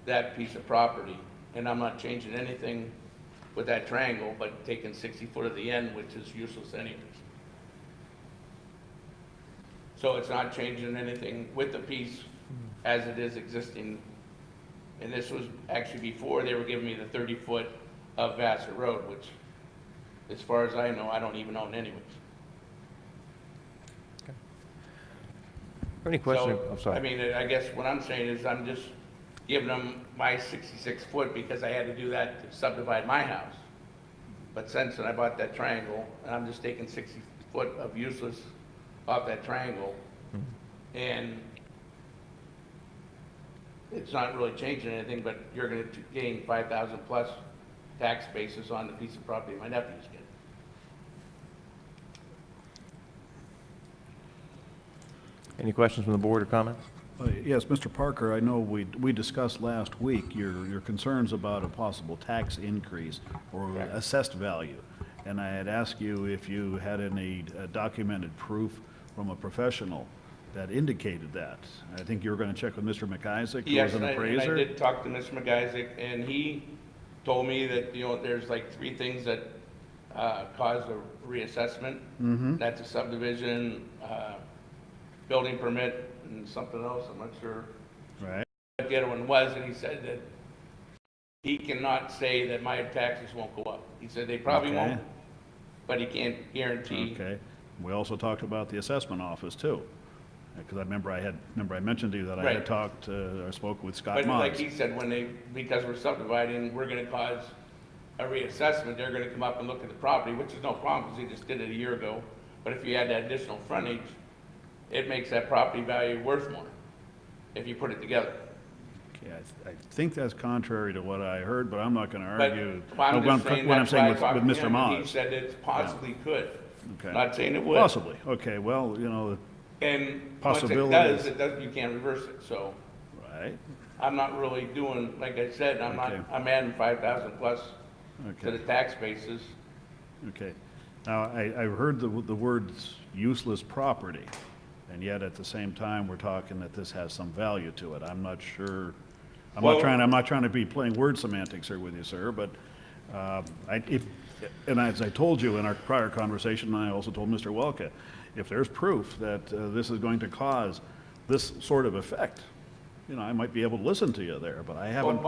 that piece of property, and I'm not changing anything with that triangle, but taking 60 foot of the end, which is useless anyways. So it's not changing anything with the piece as it is existing. And this was actually before they were giving me the 30 foot of Vassar Road, which, as far as I know, I don't even own anyways. Any question? So, I'm sorry. I mean, I guess what I'm saying is I'm just giving them my 66 foot because I had to do that to subdivide my house. But since then I bought that triangle, and I'm just taking 60 foot of useless off that triangle, and it's not really changing anything, but you're going to gain 5,000 plus tax basis on the piece of property my nephew's getting. Any questions from the board or comments? Yes, Mr. Parker, I know we discussed last week your concerns about a possible tax increase or assessed value. And I had asked you if you had any documented proof from a professional that indicated that. I think you were going to check with Mr. McIsaac, who Yes, was an and I appraiser. did talk to Mr. McIsaac, and he told me that, there's like 3 things that cause a reassessment. That's a subdivision, building permit, and something else, I'm not sure Right. what the other one was, and he said that he cannot say that my taxes won't go up. He said they probably Okay. won't, but he can't guarantee. Okay. We also talked about the assessment office too. Because I remember I mentioned to you that I had Right. I spoke with Scott But like Mons. he said, because we're subdividing, we're gonna cause a reassessment, they're gonna come up and look at the property, which is no problem, because he just did it a year ago. But if you add that additional frontage, it makes that property value worth more, if you put it together. Okay, I think that's contrary to what I heard, but I'm not going to But argue. I'm No, just saying, what I'm that's why saying I with talked to Mr. him, and he Mons. said it possibly could. Okay. Not saying it would. Possibly. Okay, well, And once it Possibilities. does, you can't reverse it, so. right. I'm not really doing, like I said, Okay. I'm adding 5,000 plus to the Okay. tax bases. Okay. Now, I heard the words useless property, and yet at the same time, we're talking that this has some value to it. I'm not sure, I'm not trying to be playing word semantics here with you, sir, but and as I told you in our prior conversation, and I also told Mr. Welke, if there's proof that this is going to cause this sort of effect, I might be able to listen to you there, but I Well, haven't.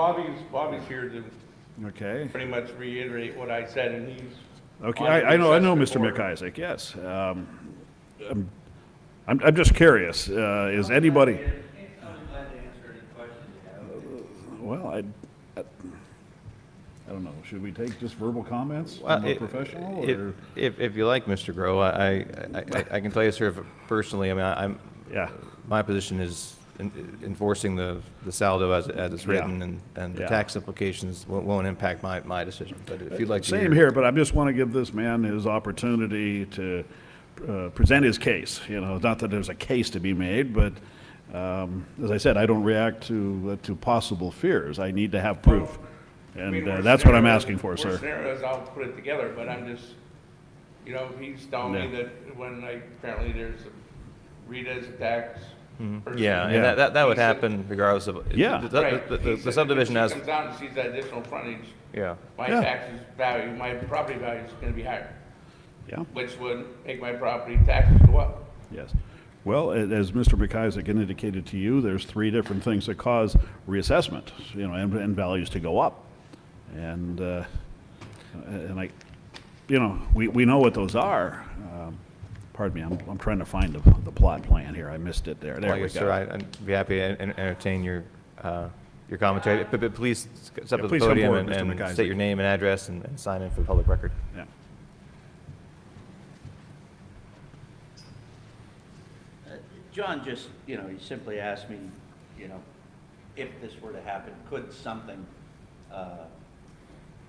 Bobby's here to Okay. pretty much reiterate what I said, and he's. Okay, on the I know, assessment Mr. board. McIsaac, yes. I'm just curious, is anybody, I'm glad to answer any questions you have. well, I don't know, should we take just verbal comments Well, from a professional, or? If you like, Mr. Groh, I can tell you, sir, personally, I mean, Yeah, my position is enforcing the saldo as it's written, and the Yeah. tax implications won't impact my decision. But if you'd like to same here, but I just want to give this man his opportunity to present his case, not that there's a case to be made, but as I said, I don't react to possible fears. I need to have proof. I mean, And worst that's what I'm scenario- asking for, worst sir. scenarios, I'll put it together, but I'm just, he's telling me Yeah. that when apparently there's Rita's a tax. person. Yeah, and Yeah. that would He said- happen regardless of. Yeah. Right. The He said subdivision if has, she comes out and sees that additional frontage, yeah. my Yeah. taxes value, my property value is gonna be higher, Yeah, which would make my property taxes go up. yes. Well, as Mr. McIsaac indicated to you, there's 3 different things that cause reassessment, and values to go up. And we know what those are. Pardon me, I'm trying to find the plot plan here. I missed it there. There Well, we yes, go. sir, I'd be happy to entertain your commentary, but please step Yeah, to the please come podium forward, Mr. and McIsaac. state your name and address and sign in for the public record. Yeah. John just, he simply asked me, if this were to happen, could something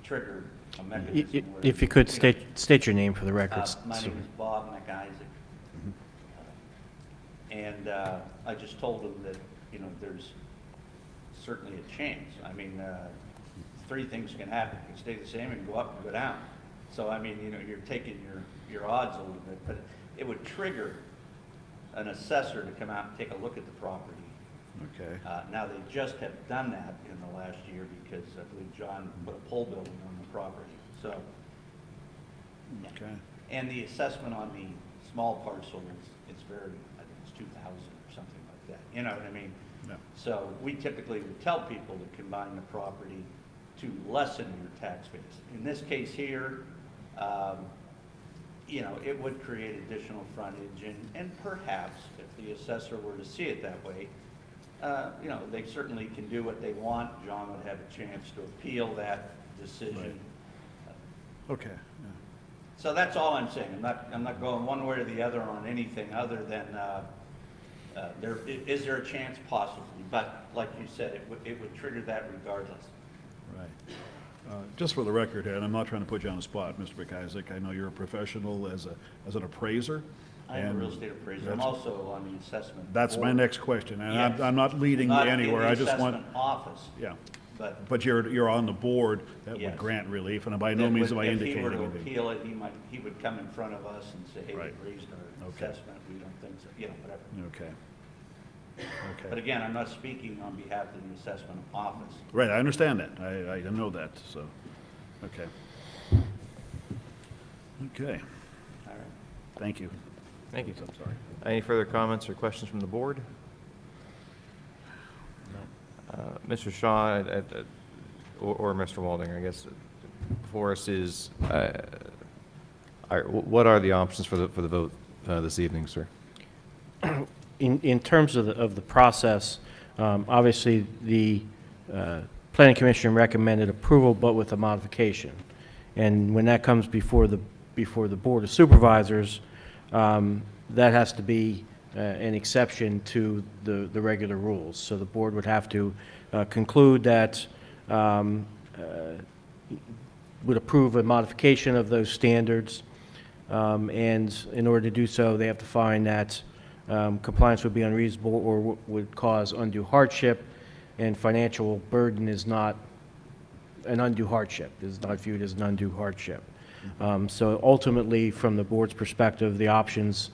trigger a mechanism where... If you could state your name for the record. My name is Bob McIsaac. And I just told him that, there's certainly a chance. I mean, 3 things can happen. It can stay the same, it can go up and go down. So, I mean, you're taking your odds a little bit, but it would trigger an assessor to come out and take a look at the property. Okay. Now, they just have done that in the last year because I believe John put a pole building on the property, so. Okay. And the assessment on the small parcel it's very, I think it's 2,000 or something like that, you know what I mean? Yeah. So we typically would tell people to combine the property to lessen your tax base. In this case here, it would create additional frontage, and perhaps if the assessor were to see it that way, they certainly can do what they want. John would have a chance to appeal that decision. Okay. Yeah. So that's all I'm saying. I'm not going one way or the other on anything other than, is there a chance? Possibly, but like you said, it would trigger that regardless. Right. Just for the record, and I'm not trying to put you on the spot, Mr. McIsaac, I know you're a professional as an appraiser. I'm a and real estate appraiser. I'm also on the assessment That's my board. next question, and Yes. I'm not leading Not anywhere. in I the just want. assessment office. Yeah. But you're on the board that would Yes. grant relief, and by no That means would- am I If he indicating were to anything. appeal it, he would come in front of us and say, hey, Right. we raised our Okay. assessment, we don't think so, you know, whatever. Okay. But again, I'm not speaking on behalf of the assessment office. Right, I understand that. I know that, so, okay. Okay, All right. thank you. Thank you. I'm sorry. Any further comments or questions from the board? Mr. Shaw, or Mr. Walding, I guess, before us is, what are the options for the vote this evening, sir? In terms of the process, obviously, the Planning Commission recommended approval, but with a modification. And when that comes before the Board of Supervisors, that has to be an exception to the regular rules. So the board would have to conclude that would approve a modification of those standards. And in order to do so, they have to find that compliance would be unreasonable or would cause undue hardship, and financial burden is not an undue hardship, is not viewed as an undue hardship. So ultimately, from the board's perspective, the options,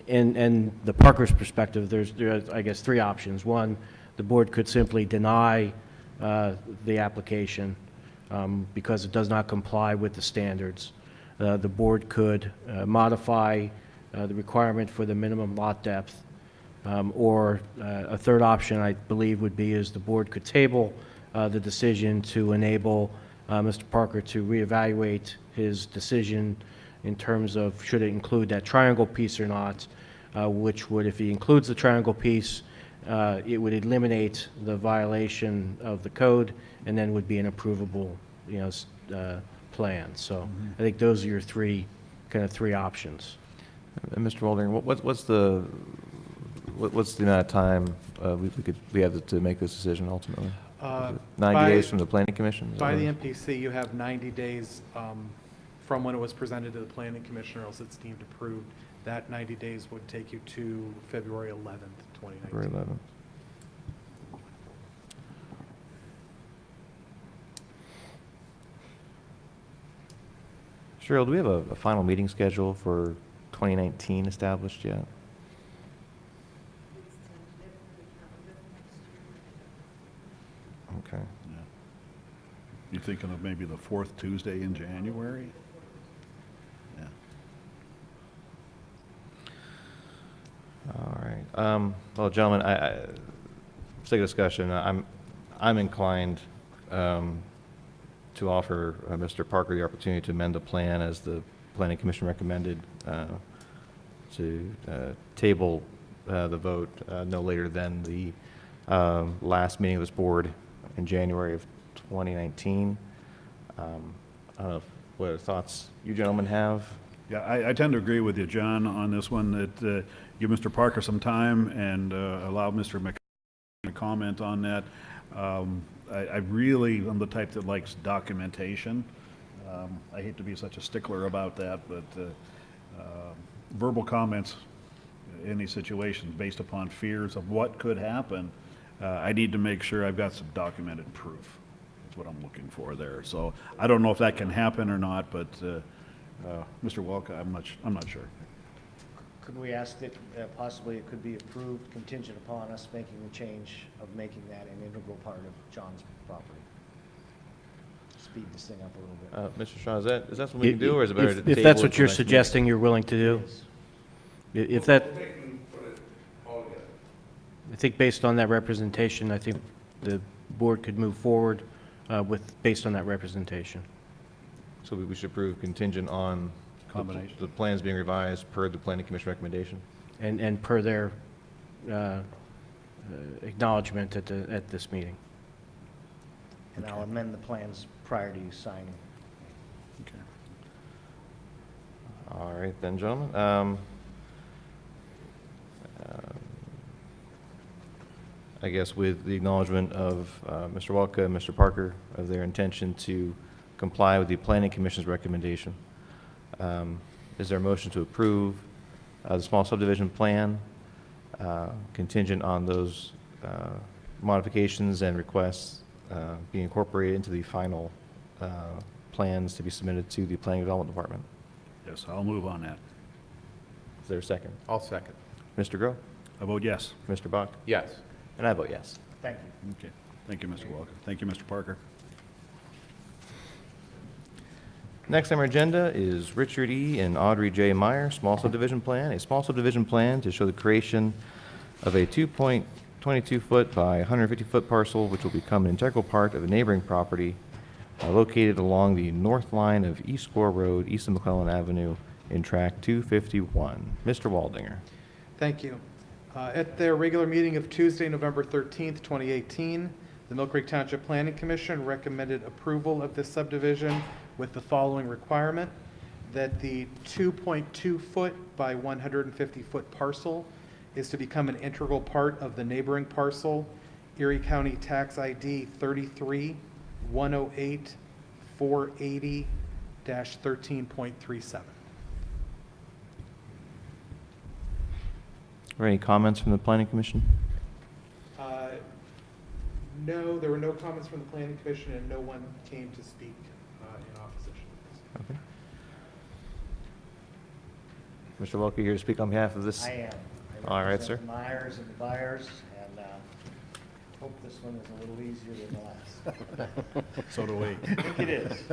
and the Parker's perspective, there's, I guess, three options. One, the board could simply deny the application because it does not comply with the standards. The board could modify the requirement for the minimum lot depth, or a third option, I believe, would be is the board could table the decision to enable Mr. Parker to reevaluate his decision in terms of should it include that triangle piece or not, which would, if he includes the triangle piece, it would eliminate the violation of the code and then would be an approvable, plan. So I think those are your three options. And Mr. Walding, what's the amount of time we have to make this decision ultimately? Is it 90 days from the Planning Commission? Is that By what the it is? MPC, you have 90 days from when it was presented to the Planning Commission, or else it's deemed approved. That 90 days would take you to February 11th, 2019. February 11th. Cheryl, do we have a final meeting schedule for 2019 established yet? Okay. Yeah. You thinking of maybe the fourth Tuesday in January? Yeah. All right. Well, gentlemen, for sake of discussion, I'm inclined to offer Mr. Parker the opportunity to amend the plan as the Planning Commission recommended, to table the vote no later than the last meeting of this board in January of 2019. I don't know what other thoughts you gentlemen have. Yeah, I tend to agree with you, John, on this one, that give Mr. Parker some time and allow Mr. McCarthy to comment on that. I really am the type that likes documentation. I hate to be such a stickler about that, but verbal comments in these situations based upon fears of what could happen, I need to make sure I've got some documented proof. That's what I'm looking for there. So I don't know if that can happen or not, but Mr. Welka, I'm not sure. Could we ask that possibly it could be approved contingent upon us making the change of making that an integral part of John's property? Speed this thing up a little bit. Mr. Shaw, is that something we can do, or is it better to table If that's it what till you're next meeting? suggesting you're willing to do? If that, We'll take and put it all together. I think based on that representation, I think the board could move forward based on that representation. So we should approve contingent on Combination. the plans being revised per the Planning Commission recommendation? And per their acknowledgement at this meeting. And I'll amend the plans prior to you signing. Okay. All right then, gentlemen. I guess with the acknowledgement of Mr. Welka and Mr. Parker of their intention to comply with the Planning Commission's recommendation, is there a motion to approve the small subdivision plan contingent on those modifications and requests be incorporated into the final plans to be submitted to the Planning and Development Department. Yes, I'll move on that. Is there a second? I'll second. Mr. Groh? I vote yes. Mr. Bach? Yes. And I vote yes. Thank you. Okay. Thank you, Mr. Walker. Thank you, Mr. Parker. Next on our agenda is Richard E. and Audrey J. Meyer, small subdivision plan. A small subdivision plan to show the creation of a 2.22-foot by 150-foot parcel, which will become an integral part of a neighboring property located along the north line of East Square Road, east of McClellan Avenue, in Tract 251. Mr. Waldinger. Thank you. At their regular meeting of Tuesday, November 13th, 2018, the Millcreek Township Planning Commission recommended approval of this subdivision with the following requirement: that the 2.2-foot by 150-foot parcel is to become an integral part of the neighboring parcel, Erie County Tax ID 33-108-480-13.37. Are any comments from the Planning Commission? No, there were no comments from the Planning Commission, and no one came to speak in opposition. Okay. Mr. Welke, here to speak on behalf of this? I am. All right, sir. The Myers and the buyers, and hope this one is a little easier than the last. So do we. I think it is.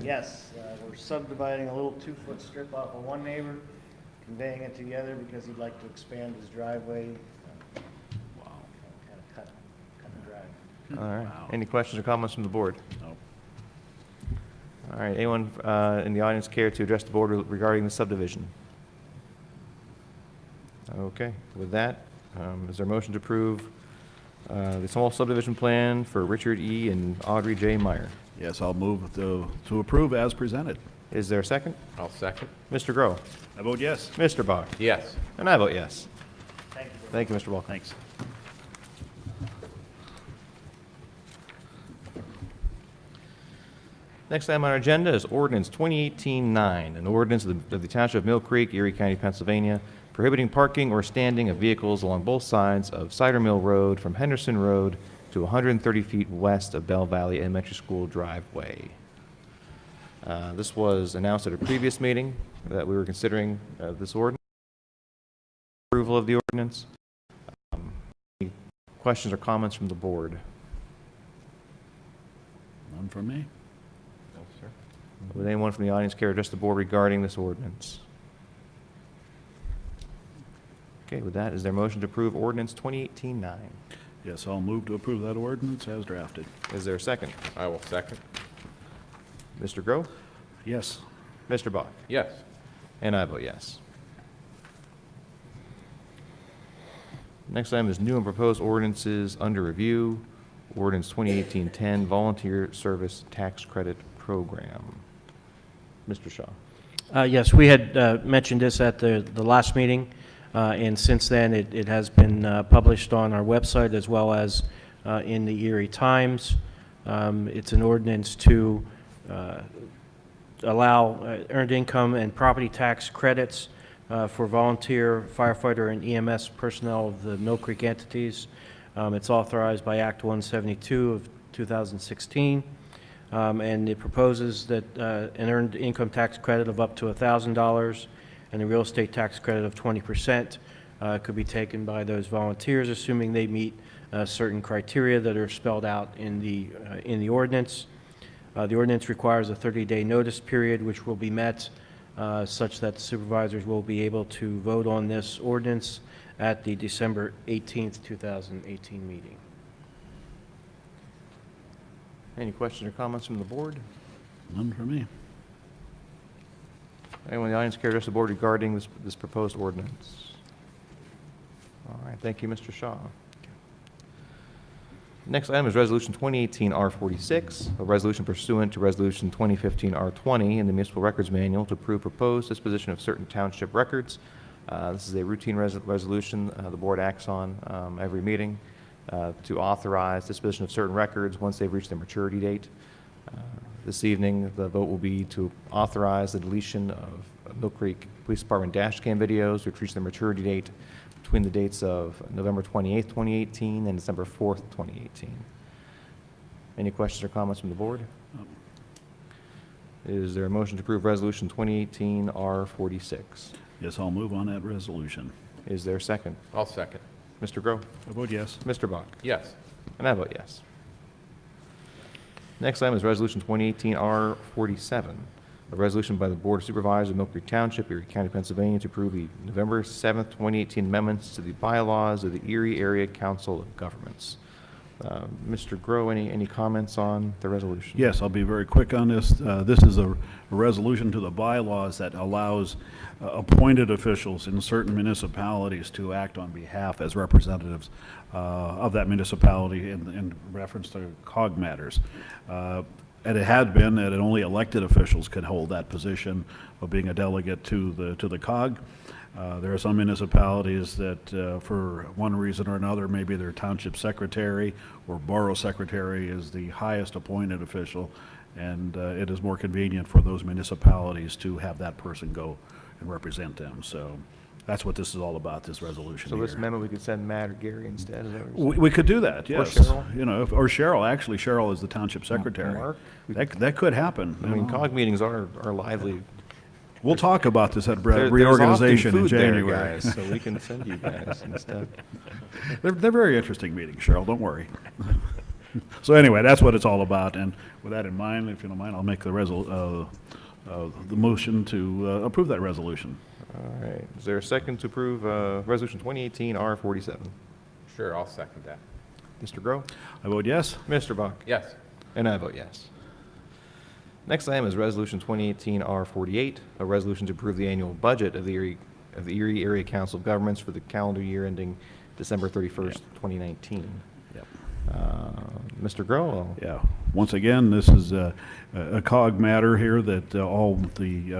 Yes, we're subdividing a little 2-foot strip off of one neighbor, conveying it together because he'd like to expand his driveway. Wow. Kind of cut the drive. All right. Wow. Any questions or comments from the board? No. All right. Anyone in the audience care to address the board regarding the subdivision? Okay. With that, is there a motion to approve the small subdivision plan for Richard E. and Audrey J. Meyer? Yes, I'll move to approve as presented. Is there a second? I'll second. Mr. Groh? I vote yes. Mr. Bach? Yes. And I vote yes. Thank you. Thank you, Mr. Walker. Thanks. Next item on our agenda is ordinance 2018-9, an ordinance of the Township of Millcreek, Erie County, Pennsylvania, prohibiting parking or standing of vehicles along both sides of Cider Mill Road from Henderson Road to 130 feet west of Bell Valley Elementary School driveway. This was announced at a previous meeting that we were considering this ordinance, approval of the ordinance. Any questions or comments from the board? None from me. No, sir. Would anyone from the audience care to address the board regarding this ordinance? Okay, with that, is there a motion to approve ordinance 2018-9? Yes, I'll move to approve that ordinance as drafted. Is there a second? I will second. Mr. Groh? Yes. Mr. Bach? Yes. And I vote yes. Next item is new and proposed ordinances under review. Ordinance 2018-10, Volunteer Service Tax Credit Program. Mr. Shaw. Yes, we had mentioned this at the last meeting, and since then it has been published on our website as well as in the Erie Times. It's an ordinance to allow earned income and property tax credits for volunteer firefighter and EMS personnel of the Millcreek entities. It's authorized by Act 172 of 2016, and it proposes that an earned income tax credit of up to $1,000 and a real estate tax credit of 20% could be taken by those volunteers, assuming they meet certain criteria that are spelled out in the ordinance. The ordinance requires a 30-day notice period, which will be met such that the supervisors will be able to vote on this ordinance at the December 18th, 2018 meeting. Any questions or comments from the board? None from me. Anyone in the audience care to address the board regarding this proposed ordinance? All right, thank you, Mr. Shaw. Next item is Resolution 2018-R46, a resolution pursuant to Resolution 2015-R20 in the Municipal Records Manual to approve proposed disposition of certain township records. This is a routine resolution the board acts on every meeting to authorize disposition of certain records once they've reached their maturity date. This evening, the vote will be to authorize the deletion of Millcreek Police Department dash cam videos which reach their maturity date between the dates of November 28th, 2018 and December 4th, 2018. Any questions or comments from the board? Is there a motion to approve Resolution 2018-R46? Yes, I'll move on that resolution. Is there a second? I'll second. Mr. Groh? I vote yes. Mr. Bach? Yes. And I vote yes. Next item is Resolution 2018-R47, a resolution by the Board of Supervisors of Millcreek Township, Erie County, Pennsylvania, to approve the November 7th, 2018 amendments to the bylaws of the Erie Area Council of Governments. Mr. Groh, any comments on the resolution? Yes, I'll be very quick on this. This is a resolution to the bylaws that allows appointed officials in certain municipalities to act on behalf as representatives of that municipality in reference to COG matters. And it had been that only elected officials could hold that position of being a delegate to the COG. There are some municipalities that, for one reason or another, maybe their township secretary or borough secretary is the highest appointed official, and it is more convenient for those municipalities to have that person go and represent them. So that's what this is all about, this resolution So this here. amendment, we could send Matt or Gary instead, is that what you're saying? We could do that, yes. Cheryl? You know, or Cheryl, actually, Cheryl is the township secretary. Mark? That could happen. I you mean, know. COG meetings are lively. We'll talk about this at There's reorganization often in food there, January. guys, so we can send you guys instead. They're very interesting meetings, Cheryl, don't worry. So anyway, that's what it's all about, and with that in mind, if you don't mind, I'll make the motion to approve that resolution. All right. Is there a second to approve Resolution 2018-R47? Sure, I'll second that. Mr. Groh? I vote yes. Mr. Bach? Yes. And I vote yes. Next item is Resolution 2018-R48, a resolution to approve the annual budget of the Erie Area Council of Governments for the calendar year ending December 31st, 2019. Yep. Mr. Groh? Yeah. Once again, this is a COG matter here that all the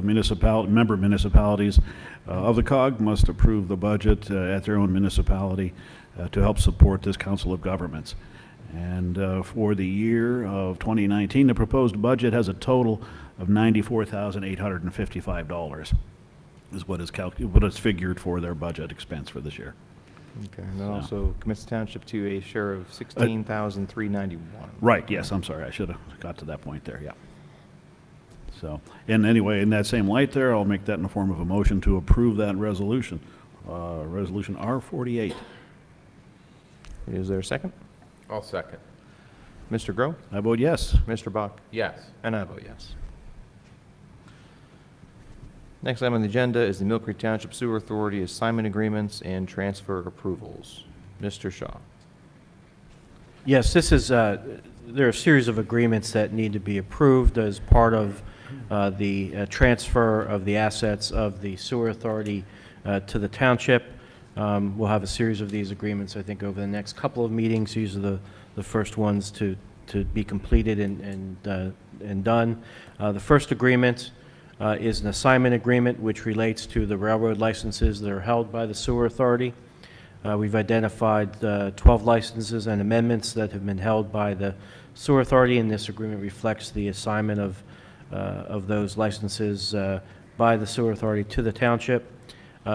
member municipalities of the COG must approve the budget at their own municipality to help support this Council of Governments. And for the year of 2019, the proposed budget has a total of $94,855 is what is figured for their budget expense for this year. Okay, and then also commits the township to a share of $16,391. Right, yes, I'm sorry, I should have got to that point there, yeah. So, and anyway, in that same light there, I'll make that in the form of a motion to approve that resolution, Resolution R48. Is there a second? I'll second. Mr. Groh? I vote yes. Mr. Bach? Yes. And I vote yes. Next item on the agenda is the Millcreek Township Sewer Authority assignment agreements and transfer approvals. Mr. Shaw. Yes, this is, there are a series of agreements that need to be approved as part of the transfer of the assets of the sewer authority to the township. We'll have a series of these agreements, I think, over the next couple of meetings. These are the first ones to be completed and done. The first agreement is an assignment agreement which relates to the railroad licenses that are held by the sewer authority. We've identified 12 licenses and amendments that have been held by the sewer authority, and this agreement reflects the assignment of those licenses by the sewer authority to the township.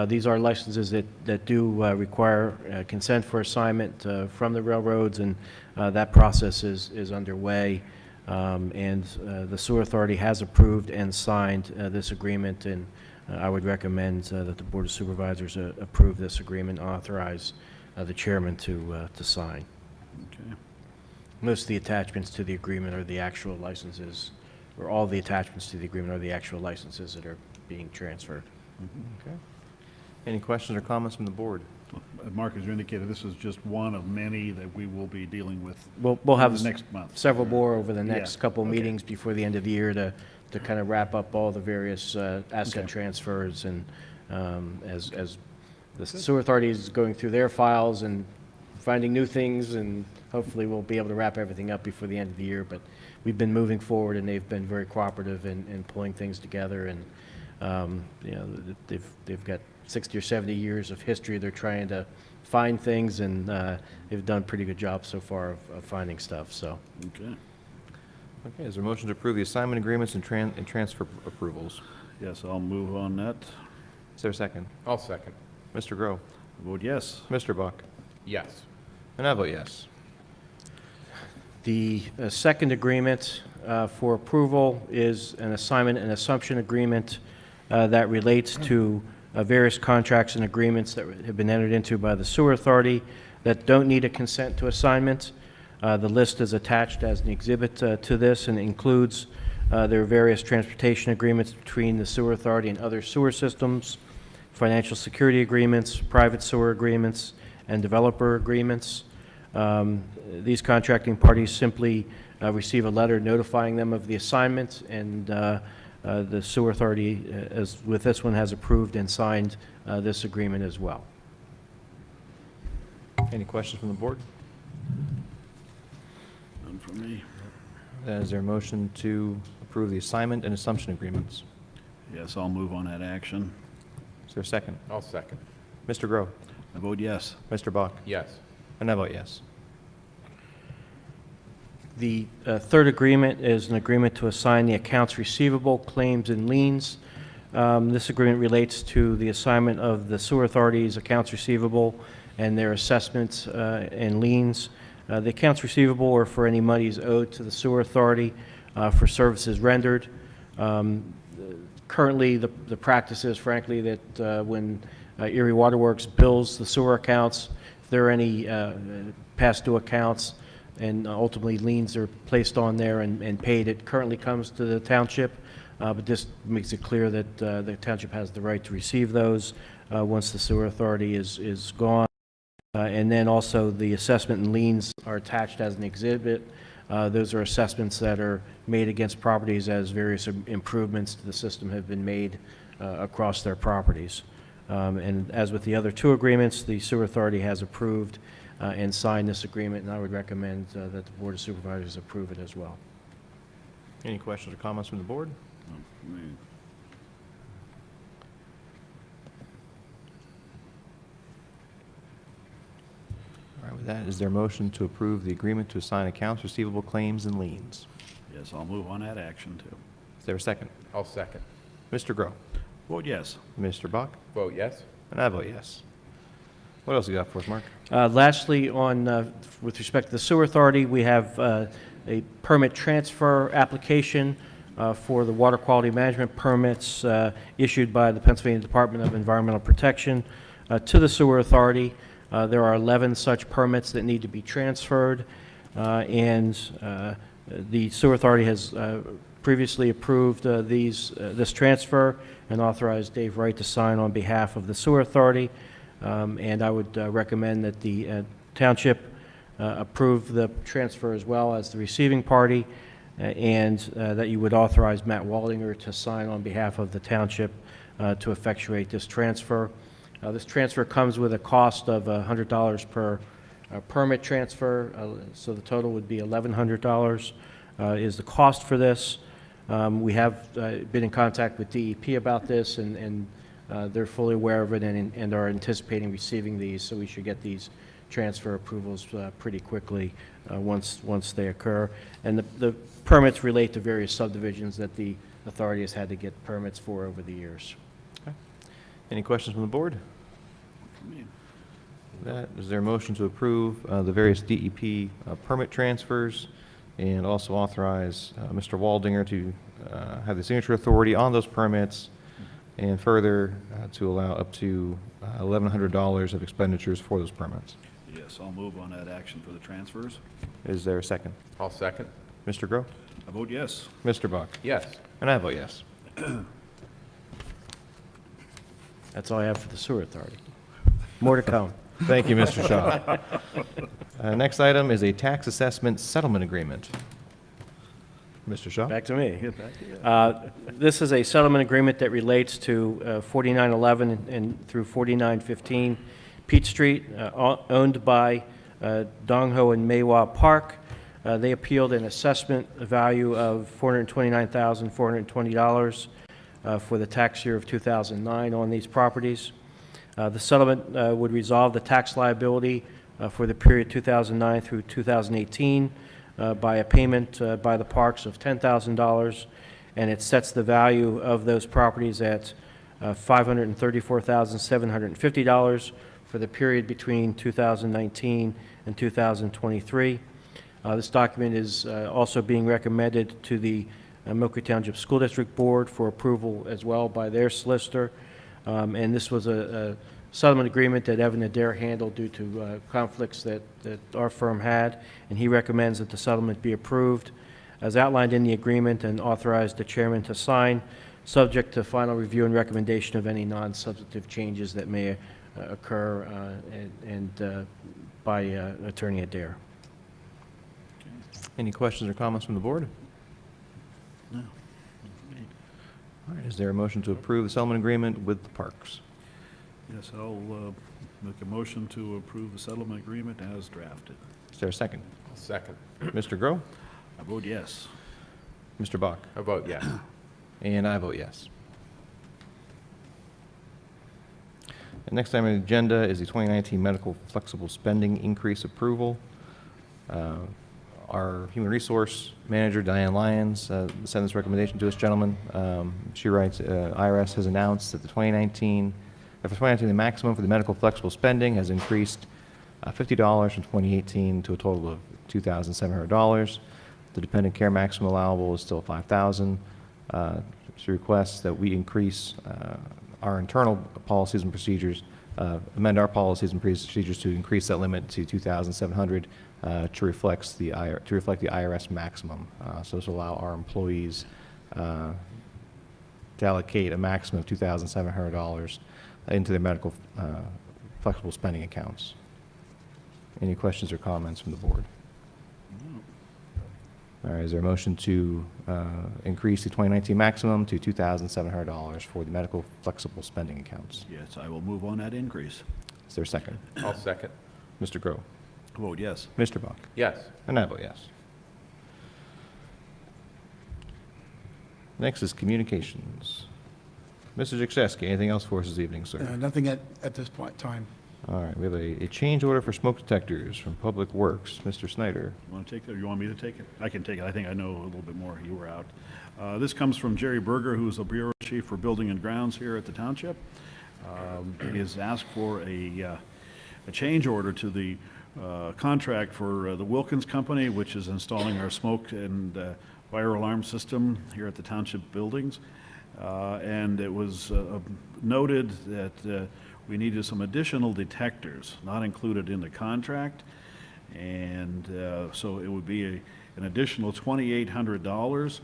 These are licenses that do require consent for assignment from the railroads, and that process is underway. And the sewer authority has approved and signed this agreement, and I would recommend that the Board of Supervisors approve this agreement, authorize the chairman to sign. Okay. Most of the attachments to the agreement are the actual licenses, or all the attachments to the agreement are the actual licenses that are being transferred. Okay. Any questions or comments from the board? Mark, as you indicated, this is just one of many that we will be dealing with We'll have next month. several more over the next Yeah, couple okay. meetings before the end of the year to kind of wrap up all the various asset Okay. transfers, and as the sewer authority is going through their files and finding new things, and hopefully we'll be able to wrap everything up before the end of the year. But we've been moving forward, and they've been very cooperative in pulling things together, and you know, they've got 60 or 70 years of history. They're trying to find things, and they've done a pretty good job so far of finding stuff. So. Okay. Okay, is there a motion to approve the assignment agreements and transfer approvals? Yes, I'll move on that. Is there a second? I'll second. Mr. Groh? I vote yes. Mr. Buck? Yes. And I vote yes. The second agreement for approval is an assignment and assumption agreement that relates to various contracts and agreements that have been entered into by the Sewer Authority that don't need a consent to assignment. The list is attached as an exhibit to this and includes there are various transportation agreements between the Sewer Authority and other sewer systems, financial security agreements, private sewer agreements, and developer agreements. These contracting parties simply receive a letter notifying them of the assignment, and the Sewer Authority, as with this one, has approved and signed this agreement as well. Any questions from the board? None from me. Is there a motion to approve the assignment and assumption agreements? Yes, I'll move on that action. Is there a second? I'll second. Mr. Groh? I vote yes. Mr. Bach? Yes. And I vote yes. The third agreement is an agreement to assign the accounts receivable, claims, and liens. This agreement relates to the assignment of the Sewer Authority's accounts receivable and their assessments and liens. The accounts receivable are for any monies owed to the Sewer Authority for services rendered. Currently, the practice is, frankly, that when Erie Waterworks bills the sewer accounts, if there are any past due accounts and ultimately liens are placed on there and paid, it currently comes to the township, but this makes it clear that the township has the right to receive those once the Sewer Authority is gone. And then also the assessment and liens are attached as an exhibit. Those are assessments that are made against properties as various improvements to the system have been made across their properties. And as with the other two agreements, the Sewer Authority has approved and signed this agreement, and I would recommend that the Board of Supervisors approve it as well. Any questions or comments from the board? None from me. All right, with that, is there a motion to approve the agreement to assign accounts receivable, claims, and liens? Yes, I'll move on that action too. Is there a second? I'll second. Mr. Groh? Vote yes. Mr. Bach? Vote yes. And I vote yes. What else you got for us, Mark? Lastly, with respect to the Sewer Authority, we have a permit transfer application for the water quality management permits issued by the Pennsylvania Department of Environmental Protection to the Sewer Authority. There are 11 such permits that need to be transferred, and the Sewer Authority has previously approved this transfer and authorized Dave Wright to sign on behalf of the Sewer Authority. And I would recommend that the township approve the transfer as well as the receiving party, and that you would authorize Matt Waldinger to sign on behalf of the township to effectuate this transfer. This transfer comes with a cost of $100 per permit transfer, so the total would be $1,100 is the cost for this. We have been in contact with DEP about this, and they're fully aware of it and are anticipating receiving these, so we should get these transfer approvals pretty quickly once they occur. And the permits relate to various subdivisions that the authority has had to get permits for over the years. Okay. Any questions from the board? That, is there a motion to approve the various DEP permit transfers and also authorize Mr. Waldinger to have the signature authority on those permits, and further to allow up to $1,100 of expenditures for those permits? Yes, I'll move on that action for the transfers. Is there a second? I'll second. Mr. Groh? I vote yes. Mr. Bach? Yes. And I vote yes. That's all I have for the Sewer Authority. More to come. Thank you, Mr. Shaw. Next item is a tax assessment settlement agreement. Mr. Shaw? Back to me. This is a settlement agreement that relates to 4911 and through 4915 Peach Street, owned by Dong Ho and Maewa Park. They appealed an assessment value of $429,420 for the tax year of 2009 on these properties. The settlement would resolve the tax liability for the period 2009 through 2018 by a payment by the parks of $10,000, and it sets the value of those properties at $534,750 for the period between 2019 and 2023. This document is also being recommended to the Millcreek Township School District Board for approval as well by their solicitor. And this was a settlement agreement that Evan Adair handled due to conflicts that our firm had, and he recommends that the settlement be approved as outlined in the agreement and authorize the chairman to sign, subject to final review and recommendation of any non-substantive changes that may occur by Attorney Adair. Any questions or comments from the board? No. All right, is there a motion to approve the settlement agreement with the parks? Yes, I'll make a motion to approve the settlement agreement as drafted. Is there a second? I'll second. Mr. Groh? I vote yes. Mr. Bach? I vote yes. And I vote yes. The next item on the agenda is the 2019 medical flexible spending increase approval. Our human resource manager, Diane Lyons, sent this recommendation to us, gentlemen. She writes, IRS has announced that for 2019, the maximum for the medical flexible spending has increased $50 from 2018 to a total of $2,700. The dependent care maximum allowable is still $5,000. She requests that we increase our internal policies and procedures, amend our policies and procedures to increase that limit to $2,700 to reflect the IRS maximum. So this will allow our employees to allocate a maximum of $2,700 into their medical flexible spending accounts. Any questions or comments from the board? All right, is there a motion to increase the 2019 maximum to $2,700 for the medical flexible spending accounts? Yes, I will move on that increase. Is there a second? I'll second. Mr. Groh? I vote yes. Mr. Bach? Yes. And I vote yes. Next is communications. Mr. Jackseski, anything else for us this evening, sir? Nothing at this point in time. All right, we have a change order for smoke detectors from Public Works. Mr. Snyder. You want to take it, or you want me to take it? I can take it. I think I know a little bit more. You were out. This comes from Jerry Berger, who is the Bureau Chief for Building and Grounds here at the Township. He has asked for a change order to the contract for the Wilkins Company, which is installing our smoke and fire alarm system here at the Township buildings. And it was noted that we needed some additional detectors, not included in the contract. And so it would be an additional $2,800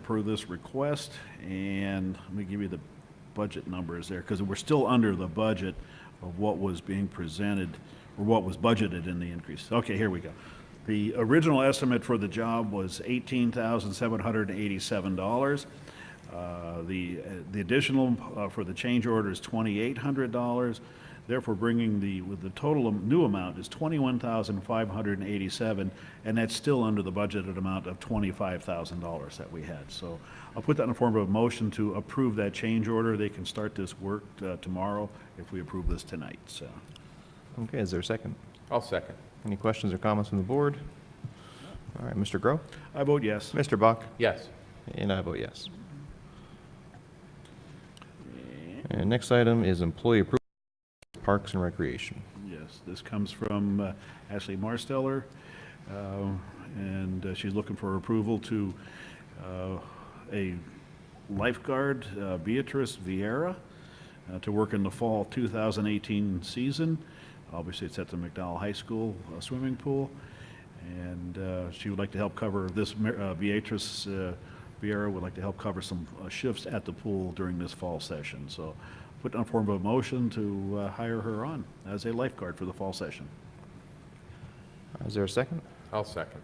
per this request. And let me give you the budget numbers there, because we're still under the budget of what was being presented, or what was budgeted in the increase. Okay, here we go. The original estimate for the job was $18,787. The additional for the change order is $2,800. Therefore, bringing the total new amount is $21,587, and that's still under the budgeted amount of $25,000 that we had. So I'll put that in the form of a motion to approve that change order. They can start this work tomorrow if we approve this tonight. So. Okay, is there a second? I'll second. Any questions or comments from the board? All right, Mr. Groh? I vote yes. Mr. Bach? Yes. And I vote yes. And next item is employee approval, Parks and Recreation. Yes, this comes from Ashley Marsteller, and she's looking for approval to a lifeguard, Beatrice Vieira, to work in the fall 2018 season. Obviously, it's at the McDowell High School swimming pool, and she would like to help cover this. Beatrice Vieira would like to help cover some shifts at the pool during this fall session. So put in a form of a motion to hire her on as a lifeguard for the fall session. Is there a second? I'll second.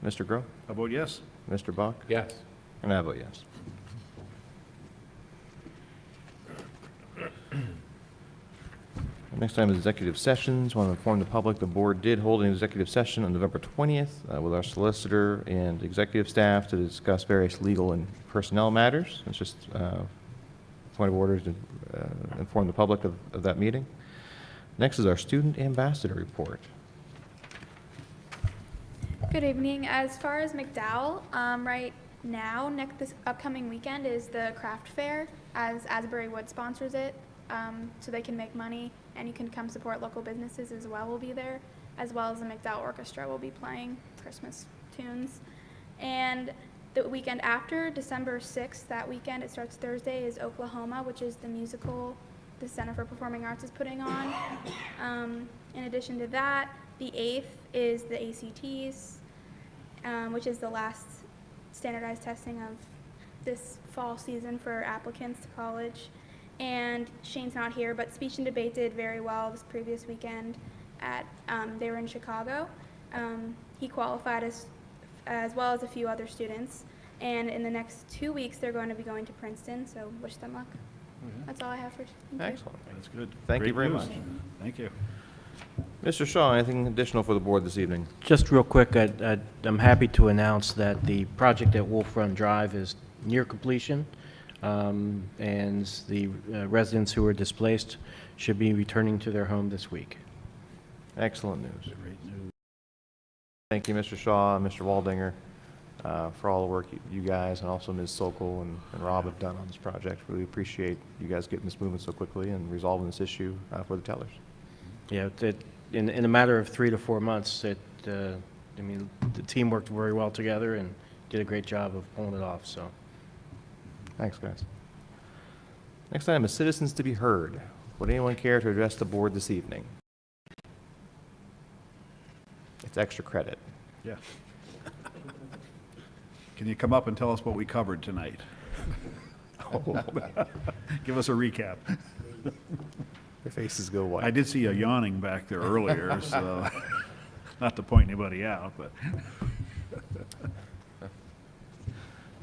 Mr. Groh? I vote yes. Mr. Bach? Yes. And I vote yes. Next item is executive sessions. Want to inform the public the board did hold an executive session on November 20th with our solicitor and executive staff to discuss various legal and personnel matters. It's just point of order to inform the public of that meeting. Next is our student ambassador report. Good evening. As far as McDowell, right now, this upcoming weekend is the craft fair, as Asbury Wood sponsors it, so they can make money, and you can come support local businesses as well. Will be there. as well as the McDowell Orchestra will be playing Christmas tunes. And the weekend after, December 6th, that weekend, it starts Thursday, is Oklahoma, which is the musical the Center for Performing Arts is putting on. In addition to that, the 8th is the ACTs, which is the last standardized testing of this fall season for applicants to college. And Shane's not here, but speech and debate did very well this previous weekend. They were in Chicago. He qualified as well as a few other students. And in the next 2 weeks, they're going to be going to Princeton, so wish them luck. That's all I have for today. Excellent. That's good. Thank you Great very news. much. Thank you. Mr. Shaw, anything additional for the board this evening? Just real quick, I'm happy to announce that the project at Wolf Run Drive is near completion, and the residents who were displaced should be returning to their home this week. Excellent news. Great news. Thank you, Mr. Shaw and Mr. Waldinger, for all the work you guys and also Ms. Sokol and Rob have done on this project. Really appreciate you guys getting this moving so quickly and resolving this issue for the tellers. Yeah, in a matter of 3 to 4 months, I mean, the team worked very well together and did a great job of pulling it off, so. Thanks, guys. Next item is citizens to be heard. Would anyone care to address the board this evening? It's extra credit. Yeah. Can you come up and tell us what we covered tonight? Give us a recap. Their faces go white. I did see a yawning back there earlier, so not to point anybody out, but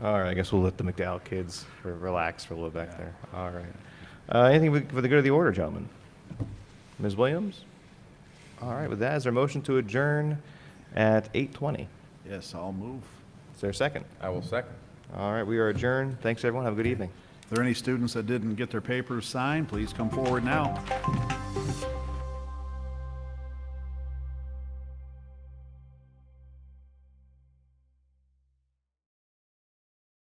All right, I guess we'll let the McDowell kids relax for a little back there. All right. Anything for the good of the order, gentlemen? Ms. Williams? All right, with that, is there a motion to adjourn at 8:20? yes, I'll move. Is there a second? I will second. All right, we are adjourned. Thanks, everyone. Have a good evening. If there are any students that didn't get their papers signed, please come forward now.